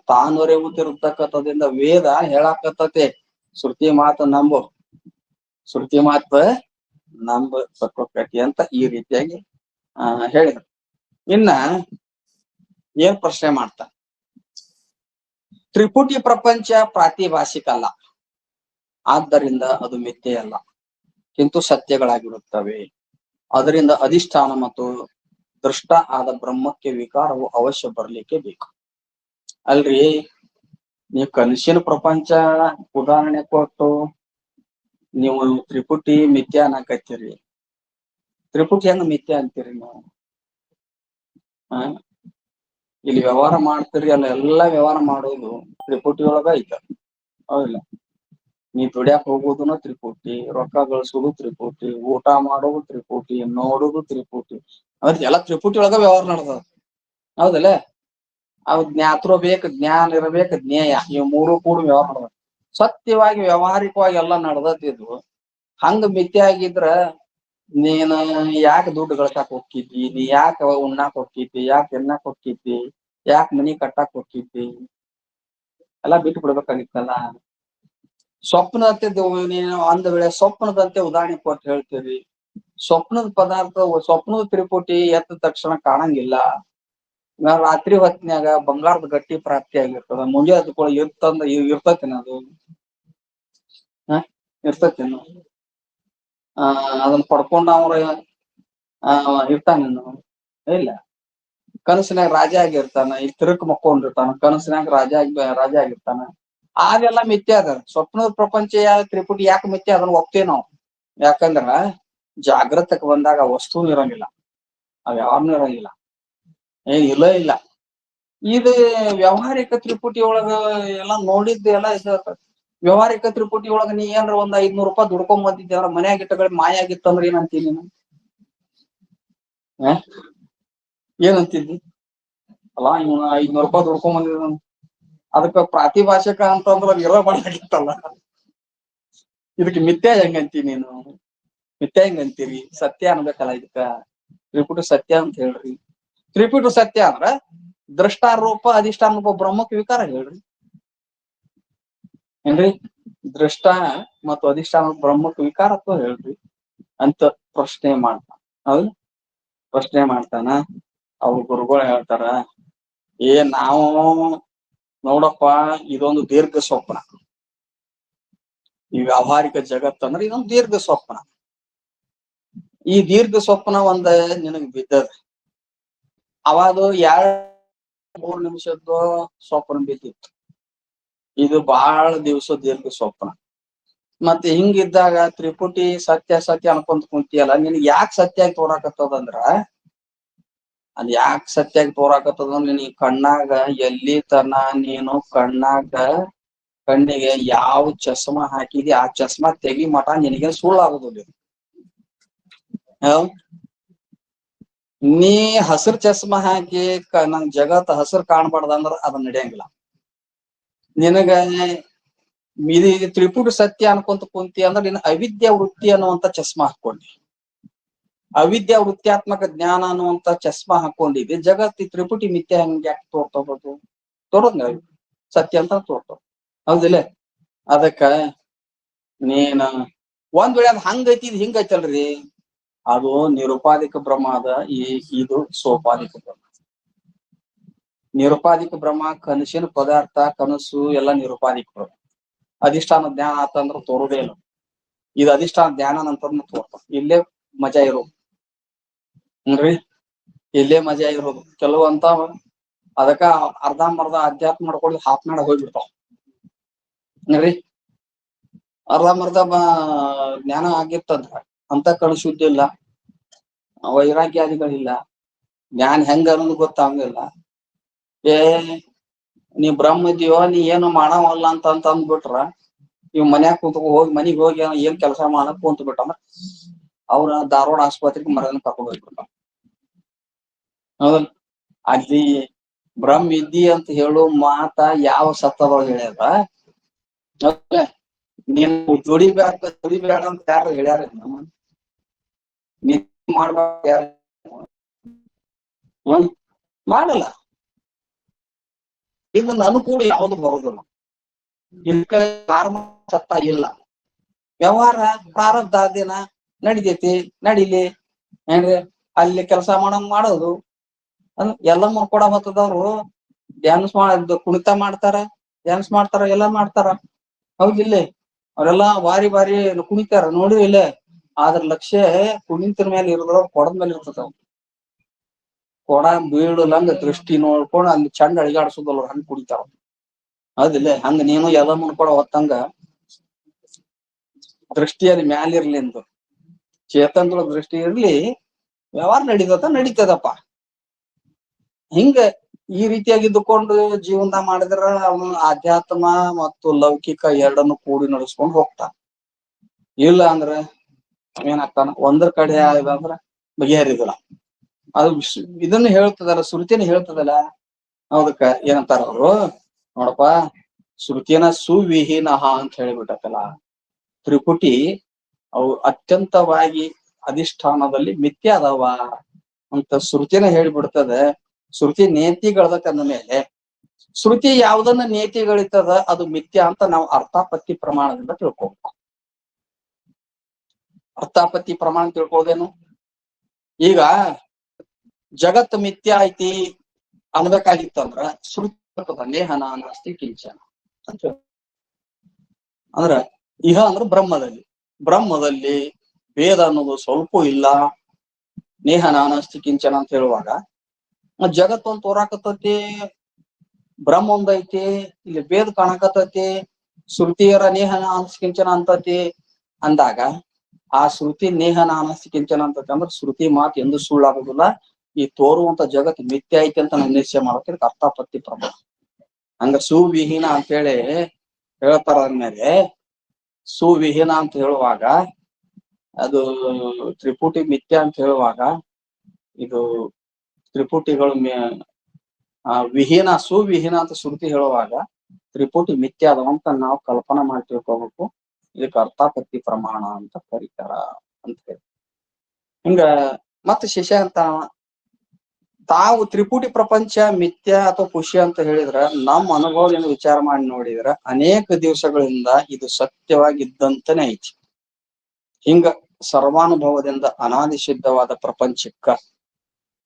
ತಾನೊರೆಯುತ್ತಿರತಕ್ಕಂಥದ್ರಿಂದ ವೇದ ಹೇಳಾಕತ್ತತೆ ಶ್ರುತಿ ಮಾತು ನಂಬು, ಶ್ರುತಿ ಮಾತು ನಂಬ ಸತ್ವಕತಿ ಅಂತ ಈ ರೀತಿಯಾಗಿ ಹೇಳಿದ್ರು. ಇನ್ನ ಏನ್ ಪ್ರಶ್ನೆ ಮಾಡ್ತ ತ್ರಿಪುಟಿ ಪ್ರಪಂಚ ಪ್ರಾತಿಭಾಷಿಕ ಅಲ್ಲ, ಆದ್ದರಿಂದ ಅದು ಮಿಥ್ಯೆಯಲ್ಲ, ಕಿಂತು ಸತ್ಯಗಳಾಗಿರುತ್ತವೆ. ಅದರಿಂದ ಅಧಿಷ್ಠಾನ ಮತ್ತು ದೃಷ್ಟ ಆದ ಬ್ರಹ್ಮಕ್ಕೆ ವಿಕಾರವು ಅವಶ್ಯ ಬರ್ಲಿಕ್ಕೆ ಬೇಕು. ಅಲ್ರಿ ನೀವು ಕನಸಿನ ಪ್ರಪಂಚ ಉದಾಹರಣೆ ಕೊಟ್ಟು ನೀವು ತ್ರಿಪುಟಿ ಮಿಥ್ಯಾ ಅನ್ನಕತ್ತೀರಿ. ತ್ರಿಪುಟಿ ಹೆಂಗ ಮಿಥ್ಯಾ ಅಂತೀರಿ ನೀವು? ಇಲ್ಲಿ ವ್ಯವಹಾರ ಮಾಡ್ತೀರಿ ಅಲ್ಲ, ಎಲ್ಲಾ ವ್ಯವಹಾರ ಮಾಡೋದು ತ್ರಿಪುಟಿ ಒಳಗ ಐತ, ಹೌದಿಲ್ಲ? ನೀ ದುಡ್ಯಾಕ್ ಹೋಗೋದನ್ನ ತ್ರಿಪುಟಿ, ರೊಕ್ಕ ಗಳಿಸೋದು ತ್ರಿಪುಟಿ, ಊಟ ಮಾಡೋದು ತ್ರಿಪುಟಿ, ನೋಡುದು ತ್ರಿಪುಟಿ, ಅದ್ರ ಎಲ್ಲಾ ತ್ರಿಪುಟಿ ಒಳಗ ವ್ಯವಹಾರ ನಡೆದ, ಹೌದಲ್ಲ? ಅವ್ ಜ್ಞಾತೃ ಬೇಕು, ಜ್ಞಾನ ಇರಬೇಕು, ಜ್ಞೇಯ, ಇವ್ ಮೂರು ಕೂಡ ವ್ಯವಹಾರ ನಡೆದ. ಸತ್ಯವಾಗಿ ವ್ಯವಹಾರಿಕವಾಗಿ ಎಲ್ಲಾ ನಡೆದತ್ತಿದ್ವು. ಹಂಗ ಮಿಥ್ಯೆ ಆಗಿದ್ರ ನೀನ್ ಯಾಕೆ ದುಡ್ಡು ಗಳಸಾಕ್ ಹೋಗ್ತಿದ್ದಿ? ನೀ ಯಾಕೆ ಉಣ್ಣಾಕ್ ಹೋಗ್ತಿದ್ದಿ? ಯಾಕೆ ಎಣ್ಣಾಕ್ ಹೋಗ್ತಿದ್ದಿ? ಯಾಕೆ ಮನಿ ಕಟ್ಟಾಕ್ ಹೋಗ್ತಿದ್ದಿ? ಎಲ್ಲಾ ಬಿಟ್ಟು ಬಿಡ್ಬೇಕಾಗಿತ್ತಲ್ಲ. ಸ್ವಪ್ನದಂತೆ ನೀನು ಅಂದ ವೇಳೆ ಸ್ವಪ್ನದಂತೆ ಉದಾಹರಣೆ ಕೊಟ್ಟು ಹೇಳ್ತೀರಿ. ಸ್ವಪ್ನದ ಪದಾರ್ಥ, ಸ್ವಪ್ನದ ತ್ರಿಪುಟಿ ಎದ್ದ ತಕ್ಷಣ ಕಾಣಂಗಿಲ್ಲ. ರಾತ್ರಿ ಹೊತ್ನ್ಯಾಗ ಬಂಗಾರದ ಗಟ್ಟಿ ಪ್ರಾಪ್ತಿ ಆಗಿರ್ತದ, ಮುಂಜಾನೆ ಅದಕ್ಕೊಳ ಇರ್ತತೇನ ಅದು? ಇರ್ತತೇನು? ಅದನ್ನ ಪಡ್ಕೊಂಡ ಅವ್ರ ಇರ್ತಾನೇನು? ಇಲ್ಲ. ಕನಸಿನಾಗ ರಾಜ ಆಗಿರ್ತಾನ, ಇಲ್ಲಿ ತಿರುಕ್ ಮಕ್ಕೊಂಡಿರ್ತಾನ, ಕನಸಿನಾಗ ರಾಜ ಆಗಿರ್ತಾನ. ಅದೆಲ್ಲ ಮಿಥ್ಯೆ ಅದ. ಸ್ವಪ್ನದ ಪ್ರಪಂಚ ತ್ರಿಪುಟಿ ಯಾಕೆ ಮಿಥ್ಯೆ ಅದನ್ನ ಒಪ್ತೇವ್ ನಾವು. ಯಾಕಂದ್ರ ಜಾಗೃತಕ್ಕೆ ಬಂದಾಗ ವಸ್ತು ಇರಂಗಿಲ್ಲ, ಅವ್ ಯಾವನ್ನೂ ಇರಂಗಿಲ್ಲ, ಇಲ್ಲ ಇಲ್ಲ. ಇದು ವ್ಯಾವಹಾರಿಕ ತ್ರಿಪುಟಿ ಒಳಗ ಎಲ್ಲಾ ನೋಡಿದ್ದು ಎಲ್ಲ ವ್ಯವಹಾರಿಕ ತ್ರಿಪುಟಿ ಒಳಗ ನೀ ಏನ್ರ ಒಂದ್ 500 ರೂಪಾಯಿ ದುಡ್ಕೊಂಡ್ ಬಂದಿದ್ದೆ ಅಂದ್ರ ಮನ್ಯಾಗ ಇಟ್ಟಗಡೆ ಮಾಯ ಆಗಿತ್ತಂದ್ರ ಏನಂತೀನಿ ನೀನು? ಏನಂತಿದ್ದಿ? ಅಲ್ಲಾ ಇವ್ 500 ರೂಪಾಯಿ ದುಡ್ಕೊಂಡ್ ಬಂದಿದ್ದ, ಅದಕ್ಕ ಪ್ರಾತಿಭಾಷಿಕ ಅಂತಂದ್ರ ಇರೋ ಮಾಡಾಗಿತ್ತಲ್ಲ. ಇದಕ್ಕೆ ಮಿಥ್ಯಾ ಹೆಂಗಂತಿ ನೀನು? ಮಿಥ್ಯಾ ಹೆಂಗಂತೀರಿ? ಸತ್ಯ ಅನ್ಬೇಕಲ್ಲ ಇದಕ್ಕ. ತ್ರಿಪುಟಿ ಸತ್ಯ ಅಂತ ಹೇಳ್ರಿ. ತ್ರಿಪುಟಿ ಸತ್ಯ ಅಂದ್ರ ದೃಷ್ಟಾರೂಪ ಅಧಿಷ್ಠಾನ ಬ್ರಹ್ಮಕ್ಕೆ ವಿಕಾರ ಹೇಳ್ರಿ ಏನ್ರಿ? ದೃಷ್ಟ ಮತ್ತು ಅಧಿಷ್ಠಾನ ಬ್ರಹ್ಮಕ್ಕೆ ವಿಕಾರತ್ವ ಹೇಳ್ರಿ ಅಂತ ಪ್ರಶ್ನೆ ಮಾಡ್ತಾನ. ಹೌದು, ಪ್ರಶ್ನೆ ಮಾಡ್ತಾನ. ಅವ್ರ ಗುರುಗಳು ಹೇಳ್ತಾರ, ನಾವು ನೋಡಪ್ಪ, ಇದೊಂದು ದೀರ್ಘ ಸ್ವಪ್ನ. ಈ ವ್ಯಾವಹಾರಿಕ ಜಗತ್ತಂದ್ರೆ ಇದೊಂದು ದೀರ್ಘ ಸ್ವಪ್ನ. ಈ ದೀರ್ಘ ಸ್ವಪ್ನ ಒಂದ ನಿನಗ್ ಬಿದ್ದದ. ಅವಾಗ 2-3 ನಿಮಿಷದ್ದು ಸ್ವಪ್ನ ಬಿದ್ದಿತ್ತು. ಇದು ಬಹಳ ದಿವಸ ದೀರ್ಘ ಸ್ವಪ್ನ. ಮತ್ತೆ ಹಿಂಗಿದ್ದಾಗ ತ್ರಿಪುಟಿ ಸತ್ಯ ಸತ್ಯ ಅನ್ಕೊಂತ ಕುಂತಿಯಲ್ಲ, ನಿನಗ್ ಯಾಕೆ ಸತ್ಯಾಗಿ ತೋರಾಕತ್ತದಂದ್ರ, ಅದ್ ಯಾಕೆ ಸತ್ಯಾಗಿ ತೋರಾಕತ್ತದಂದ್ರ ನೀ ಕಣ್ಣಾಗ ಎಲ್ಲಿ ತನ ನೀನು ಕಣ್ಣಿಗೆ ಯಾವ ಚಸ್ಮಾ ಹಾಕಿದಿ ಆ ಚಸ್ಮಾ ತೆಗಿ ಮಠ ನಿನಗೆ ಸುಳ್ಳಾಗುದಿಲ್ಲ. ನೀ ಹಸಿರು ಚಸ್ಮಾ ಹಾಕಿ ನನ್ ಜಗತ್ ಹಸಿರು ಕಾಣ್ಬಾರ್ದಂದ್ರ ಅದನ್ನ ನಡೆಯಂಗಿಲ್ಲ ನಿನಗ. ಇದು ತ್ರಿಪುಟಿ ಸತ್ಯ ಅನ್ಕೊಂತ ಕುಂತಿ ಅಂದ್ರೆ ನೀನ್ ಅವಿದ್ಯಾ ವೃತ್ತಿ ಅನ್ನುವಂತ ಚಸ್ಮಾ ಹಾಕೊಂಡಿ, ಅವಿದ್ಯಾ ವೃತ್ಯಾತ್ಮಕ ಜ್ಞಾನ ಅನ್ನುವಂತ ಚಸ್ಮಾ ಹಾಕೊಂಡಿದ್ದೆ. ಜಗತ್ತಿ ತ್ರಿಪುಟಿ ಮಿಥ್ಯಾ ಹಂಗ ಯಾಕೆ ತೋರ್ತಬೋದು? ತೋರೋದ್ನ ಸತ್ಯ ಅಂತ ತೋರ್ತವ, ಹೌದಿಲ್ಲ? ಅದಕ್ಕ ನೀನ್ ಒಂದ್ ವೇಳೆ ಅದ್ ಹಂಗೈತಿ ಇದು ಹಿಂಗೈತಲ್ರಿ, ಅದು ನಿರುಪಾಧಿಕ ಬ್ರಹ್ಮ ಅದ, ಇದು ಸೋಪಾಧಿಕ ಬ್ರಹ್ಮ. ನಿರುಪಾಧಿಕ ಬ್ರಹ್ಮ ಕನಸಿನ ಪದಾರ್ಥ, ಕನಸು ಎಲ್ಲ ನಿರುಪಾಧಿಕ ಬ್ರಹ್ಮ. ಅಧಿಷ್ಠಾನ ಜ್ಞಾನ ಆತಂದ್ರ ತೋರುದೇ ಇಲ್ಲ. ಇದು ಅಧಿಷ್ಠಾನ ಜ್ಞಾನ ನಂತರ ತೋರ್ತಾವ. ಇಲ್ಲೇ ಮಜಾ ಇರೋದು ನೋಡ್ರಿ, ಇಲ್ಲೇ ಮಜಾ ಇರೋದು. ಕೆಲವಂತ ಅದಕ್ಕ ಅರ್ಧಂಬರ್ಧ ಅಧ್ಯಾತ್ಮ ಮಾಡ್ಕೊಂಡು ಹಾಪ್ನಾಡ ಹೋಗ್ಬಿಡ್ತಾವ ನೋಡ್ರಿ. ಅರ್ಧಂಬರ್ಧ ಜ್ಞಾನ ಆಗಿತ್ತಂದ್ರ ಅಂತ ಕಣ ಶುದ್ಧ ಇಲ್ಲ, ವೈರಾಗ್ಯಾದಿಗಳಿಲ್ಲ. ಜ್ಞಾನ ಹೆಂಗ ಅನ್ನೋದು ಗೊತ್ತಾಗಂಗಿಲ್ಲ. ಏ ನೀ ಬ್ರಹ್ಮ ಇದೀಯೋ, ನೀ ಏನು ಮಾಡವಲ್ಲ ಅಂತ ಅಂದ್ಬಿಟ್ರ ಇವ್ ಮನ್ಯಾಗ ಹೋಗಿ ಮನಿಗ್ ಹೋಗಿ ಏನ್ ಕೆಲಸ ಮಾಡಕ್ ಕುಂತ ಬಿಟ್ಟಂದ್ರ ಅವ್ರ ಧಾರವಾಡ ಆಸ್ಪತ್ರೆಗೆ ಮರಣ ಕರ್ಕೊಂಡು ಹೋಗ್ಬಿಡ್ತಾರ. ಹೌದಲ್? ಅಲ್ಲಿ ಬ್ರಹ್ಮ ಇದ್ದಿ ಅಂತ ಹೇಳು ಮಾತ ಯಾವ ಸತ್ತದೊಳಗೆ ಹೇಳ್ಯಾರ? ನೀನ್ ದುಡಿಬೇಡ ಅಂತ ಯಾರು ಹೇಳ್ಯಾರ? ನೀನ್ ಮಾಡ್ಬೇಕ ಯಾರು ಮಾಡಲ್ಲ. ಇದನ್ನ ಅನುಕೂಲ ಯಾವುದು ಬರೋದಿಲ್ಲ. ಸತ್ತ ಇಲ್ಲ. ವ್ಯವಹಾರ ಪ್ರಾರಬ್ಧ ದಿನ ನಡಿತೈತಿ, ನಡಿಲಿ ಏನ್ರಿ. ಅಲ್ಲಿ ಕೆಲಸ ಮಾಡಂಗ್ ಮಾಡೋದು. ಎಲ್ಲಮ್ಮ ಕೂಡ ಹೊತ್ತದವ್ರು ಡ್ಯಾನ್ಸ್ ಕುಣಿತ ಮಾಡ್ತಾರ, ಡ್ಯಾನ್ಸ್ ಮಾಡ್ತಾರ, ಎಲ್ಲ ಮಾಡ್ತಾರ. ಹೌದಿಲ್ಲೇ? ಅವರೆಲ್ಲಾ ಬಾರಿ ಕುಣಿತಾರ, ನೋಡಿ ಇಲ್ಲೇ. ಅದ್ರ ಲಕ್ಷ್ಯ ಕುಣಿತನ ಮೇಲೆ ಇರೋದ್ರ ಕೊಡದ ಮೇಲೆ ಇರ್ತದ. ಕೊಡ ಬೀಳಲಂಗ ದೃಷ್ಟಿ ನೋಡ್ಕೊಂಡು ಅಲ್ಲಿ ಚಂದ ಅಳಿಗಾಡ್ಸೋದಲ್ಲ, ಹಂಗ ಕುಣಿತಾರ. ಹೌದಿಲ್ಲ? ಹಂಗ ನೀನು ಎಲ್ಲಮ್ಮನ್ ಕೂಡ ಹೊತ್ತಂಗ ದೃಷ್ಟಿಯಲ್ಲಿ ಮ್ಯಾಲಿರ್ಲಿ ಎಂದು ಚೇತನದ ದೃಷ್ಟಿ ಇರ್ಲಿ, ವ್ಯವಹಾರ ನಡೀತದಪ್ಪ. ಹಿಂಗ ಈ ರೀತಿಯಾಗಿದ್ದುಕೊಂಡು ಜೀವನ ಮಾಡಿದ್ರ ಅವನು ಆಧ್ಯಾತ್ಮ ಮತ್ತು ಲೌಕಿಕ ಎರಡನ್ನು ಕೂಡಿ ನಡೆಸ್ಕೊಂಡು ಹೋಗ್ತಾನ. ಇಲ್ಲ ಅಂದ್ರ ಏನಾಗ್ತಾನ? ಒಂದ್ರ ಕಡೆ ಆಯ್ದಂದ್ರ ಬಗೆಹರಿದಿಲ್ಲ. ಅದು ಇದನ್ನ ಹೇಳ್ತದಲ್ಲ, ಶ್ರುತಿನ ಹೇಳ್ತದಲ್ಲ. ಅದಕ್ಕ ಏನಂತಾರ ಅವರು? ನೋಡಪ್ಪ, ಶ್ರುತಿನ ಸುವಿಹೀನ ಅಂತ ಹೇಳಿಬಿಟ್ಟಲ್ಲ. ತ್ರಿಪುಟಿ ಅವು ಅತ್ಯಂತವಾಗಿ ಅಧಿಷ್ಠಾನದಲ್ಲಿ ಮಿಥ್ಯ ಅದಾವ ಅಂತ ಶ್ರುತಿನ ಹೇಳಿಬಿಡ್ತದೆ. ಶ್ರುತಿ ನೇತಿಗಳದಕ್ಕಂದ ಮೇಲೆ ಶ್ರುತಿ ಯಾವ್ದನ್ನ ನೇತಿಗಳಿರ್ತದ ಅದು ಮಿಥ್ಯ ಅಂತ ನಾವು ಅರ್ಥಾಪತ್ತಿ ಪ್ರಮಾಣದಿಂದ ತಿಳ್ಕೊಬೇಕು. ಅರ್ಥಾಪತ್ತಿ ಪ್ರಮಾಣ ತಿಳ್ಕೊಳ್ಳೋದೇನು? ಈಗ ಜಗತ್ ಮಿಥ್ಯ ಐತಿ ಅನ್ಬೇಕಾಗಿತ್ತಂದ್ರ ಶ್ರುತಿ ನೇಹನ ನಾಸ್ತಿ ಕಿಂಚನ ಅಂತ. ಅಂದ್ರ ಇಹ ಅಂದ್ರ ಬ್ರಹ್ಮದಲ್ಲಿ ಭೇದ ಅನ್ನೋದು ಸ್ವಲ್ಪ ಇಲ್ಲ. ನೇಹನ ನಾಸ್ತಿ ಕಿಂಚನ ಅಂತ ಹೇಳುವಾಗ ಜಗತ್ ಒಂದ್ ತೋರಾಕತ್ತೈತಿ, ಬ್ರಹ್ಮ ಒಂದೈತಿ, ಇಲ್ಲಿ ಭೇದ ಕಾಣಕತ್ತೈತಿ, ಶ್ರುತಿಯರ ನೇಹನ ಕಿಂಚನ ಅಂತತಿ ಅಂದಾಗ ಆ ಶ್ರುತಿ ನೇಹನ ಕಿಂಚನ ಅಂತತಿ ಅಂದ್ರೆ ಶ್ರುತಿ ಮಾತು ಎಂದು ಸುಳ್ಳಾಗುದಿಲ್ಲ. ಈ ತೋರುವಂತ ಜಗತ್ ಮಿಥ್ಯ ಐತಿ ಅಂತ ನಾವು ನಿಶ್ಚಯ ಮಾಡೋಕೆ ಅರ್ಥಾಪತ್ತಿ ಪ್ರಮಾಣ. ಹಂಗ ಸುವಿಹೀನ ಅಂತೇಳಿ ಹೇಳ್ತಾರ. ಅಂದ್ಮೇಲೆ ಸುವಿಹೀನ ಅಂತ ಹೇಳುವಾಗ ಅದು ತ್ರಿಪುಟಿ ಮಿಥ್ಯ ಅಂತ ಹೇಳುವಾಗ ಇದು ತ್ರಿಪುಟಿಗಳು ವಿಹೀನ ಸುವಿಹೀನ ಅಂತ ಶ್ರುತಿ ಹೇಳುವಾಗ ತ್ರಿಪುಟಿ ಮಿಥ್ಯ ಅದಂತ ನಾವು ಕಲ್ಪನಾ ಮಾಡಿ ತಿಳ್ಕೋಬೇಕು. ಇದಕ್ಕೆ ಅರ್ಥಾಪತ್ತಿ ಪ್ರಮಾಣ ಅಂತ ಕರೀತಾರ ಅಂತ ಹೇಳಿ. ಹಿಂಗ ಮತ್ತೆ ಶಿಷ್ಯ ಅಂತ ತಾವು ತ್ರಿಪುಟಿ ಪ್ರಪಂಚ ಮಿಥ್ಯ ಅಥವಾ ಪುಷ್ಯ ಅಂತ ಹೇಳಿದ್ರ ನಮ್ಮ ಅನುಭವದಿಂದ ವಿಚಾರ ಮಾಡಿ ನೋಡಿದ್ರ ಅನೇಕ ದಿವಸಗಳಿಂದ ಇದು ಸತ್ಯವಾಗಿದ್ದಂತನೇ ಐತಿ. ಹಿಂಗ ಸರ್ವಾನುಭವದಿಂದ ಅನಾದಿ ಸಿದ್ಧವಾದ ಪ್ರಪಂಚಕ್ಕ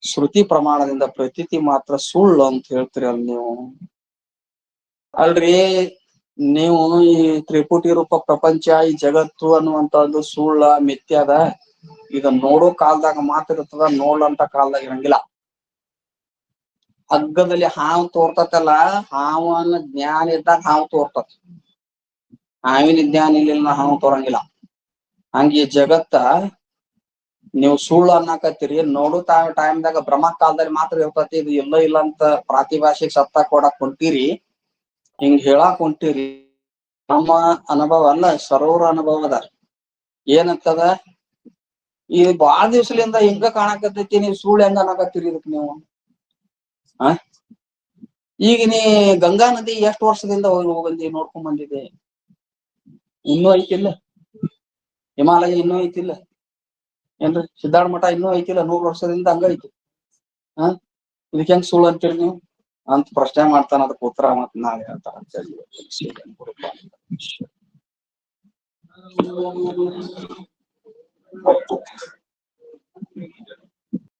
ಶ್ರುತಿ ಪ್ರಮಾಣದಿಂದ ಪ್ರತೀತಿ ಮಾತ್ರ ಸುಳ್ಳು ಅಂತ ಹೇಳ್ತೀರಿ ಅಲ್ ನೀವು. ಅಲ್ರಿ, ನೀವು ಈ ತ್ರಿಪುಟಿ ರೂಪ ಪ್ರಪಂಚ, ಈ ಜಗತ್ತು ಅನ್ನುವಂತದ್ದು ಸುಳ್ಳ ಮಿಥ್ಯಾದ, ಇದನ್ನ ನೋಡೋ ಕಾಲದಾಗ ಮಾತ್ರ ಇರ್ತದ, ನೋಡ್ಲಂತ ಕಾಲದಾಗ ಇರಂಗಿಲ್ಲ. ಹಗ್ಗದಲ್ಲಿ ಹಾವು ತೋರ್ತತಲ್ಲ, ಹಾವನ್ನ ಜ್ಞಾನ ಇದ್ದಾಗ ಹಾವು ತೋರ್ತತ. ಹಾವಿನ ಜ್ಞಾನ ಇಲ್ಲ ಹಾವು ತೋರಂಗಿಲ್ಲ. ಹಂಗ ಈ ಜಗತ್ತ ನೀವು ಸುಳ್ಳು ಅನ್ನಕತ್ತೀರಿ, ನೋಡು ಟೈಮ್ದಾಗ ಬ್ರಹ್ಮ ಕಾಲದಲ್ಲಿ ಮಾತ್ರ ಇರ್ತತಿ, ಇದು ಎಲ್ಲೋ ಇಲ್ಲ ಅಂತ ಪ್ರಾತಿಭಾಷಿಕ ಸತ್ತ ಕೊಡಕ್ ಹೊಂಟಿರಿ. ಹಿಂಗ್ ಹೇಳಾಕ್ ಹೊಂಟಿರಿ. ನಮ್ಮ ಅನುಭವ ಅಲ್ಲ, ಸರ್ವರ ಅನುಭವ ಅದ. ಏನಂತದ? ಈ ಬಾಳ ದಿವ್ಸಲಿಂದ ಹಿಂಗ ಕಾಣಕತ್ತೈತಿ, ನೀವು ಸುಳ್ಳು ಹೆಂಗ ಅನ್ನಕತ್ತೀರಿ ಇದಕ್ ನೀವು? ಈಗ ನೀ ಗಂಗಾ ನದಿ ಎಷ್ಟು ವರ್ಷದಿಂದ ಹೋಗಿ ನೋಡ್ಕೊಂಡ್ ಬಂದಿದೆ? ಇನ್ನೂ ಐತಿಲ್ಲ? ಹಿಮಾಲಯ ಇನ್ನೂ ಐತಿಲ್ಲ ಏನ್ರಿ? ಸಿದ್ಧಾರ್ಥ ಮಠ ಇನ್ನೂ ಐತಿಲ್ಲ? 100 ವರ್ಷದಿಂದ ಹಂಗ ಐತಿ. ಇದಕ್ಕೆ ಹೆಂಗ್ ಸುಳ್ಳು ಅಂತೀರಿ ನೀವು ಅಂತ ಪ್ರಶ್ನೆ ಮಾಡ್ತಾನ. ಅದಕ್ಕೆ ಉತ್ತರ ಮತ್ ನಾಳೆ ಹೇಳ್ತಾರ ಅಂತ ಹೇಳಿ.